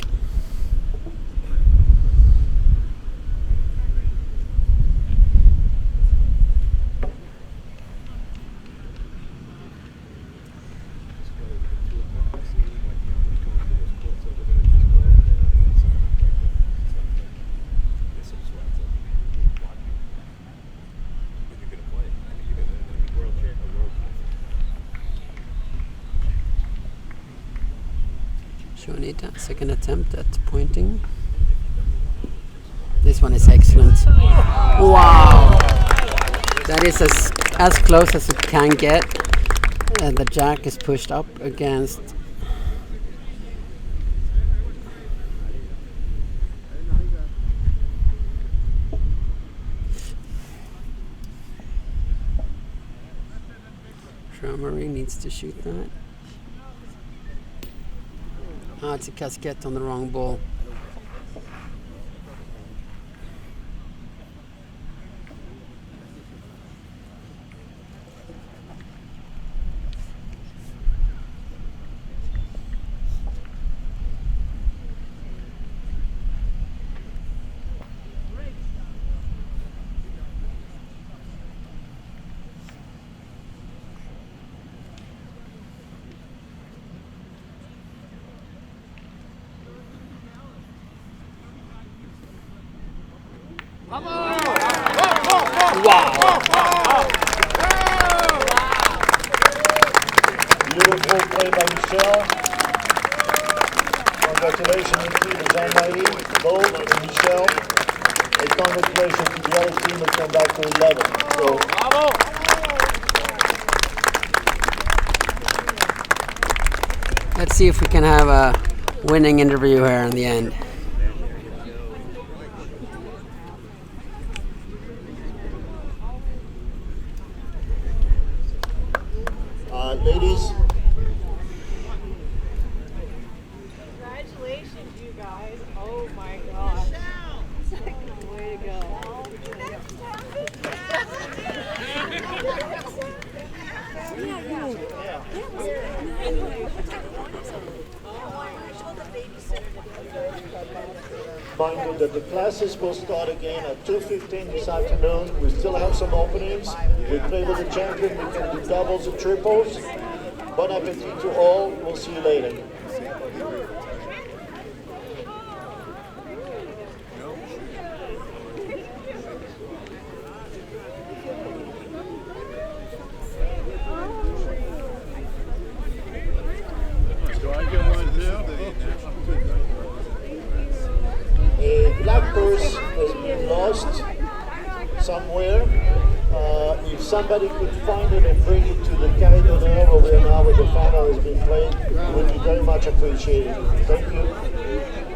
Juanita, second attempt at pointing. This one is excellent. Wow! That is as close as it can get. And the jack is pushed up against Jeanne-Marie needs to shoot that. Ah, it's a casquette on the wrong ball. Beautiful play by Michelle. Congratulations to Jeanne-Marie, Bo, and Michelle. And congratulations to the other team that came back to 11. So, Let's see if we can have a winning interview here in the end. ladies. Congratulations, you guys. Oh my gosh. Way to go. Minded that the classes will start again at 2:15 this afternoon. We still have some openings. We play with the champion. We can do doubles and triples. Bon appetit to all. We'll see you later. Do I get one too? A black purse has been lost somewhere. If somebody could find it and bring it to the Carré d'Honneur where we are now, where the final has been played, it would be very much appreciated. Thank you.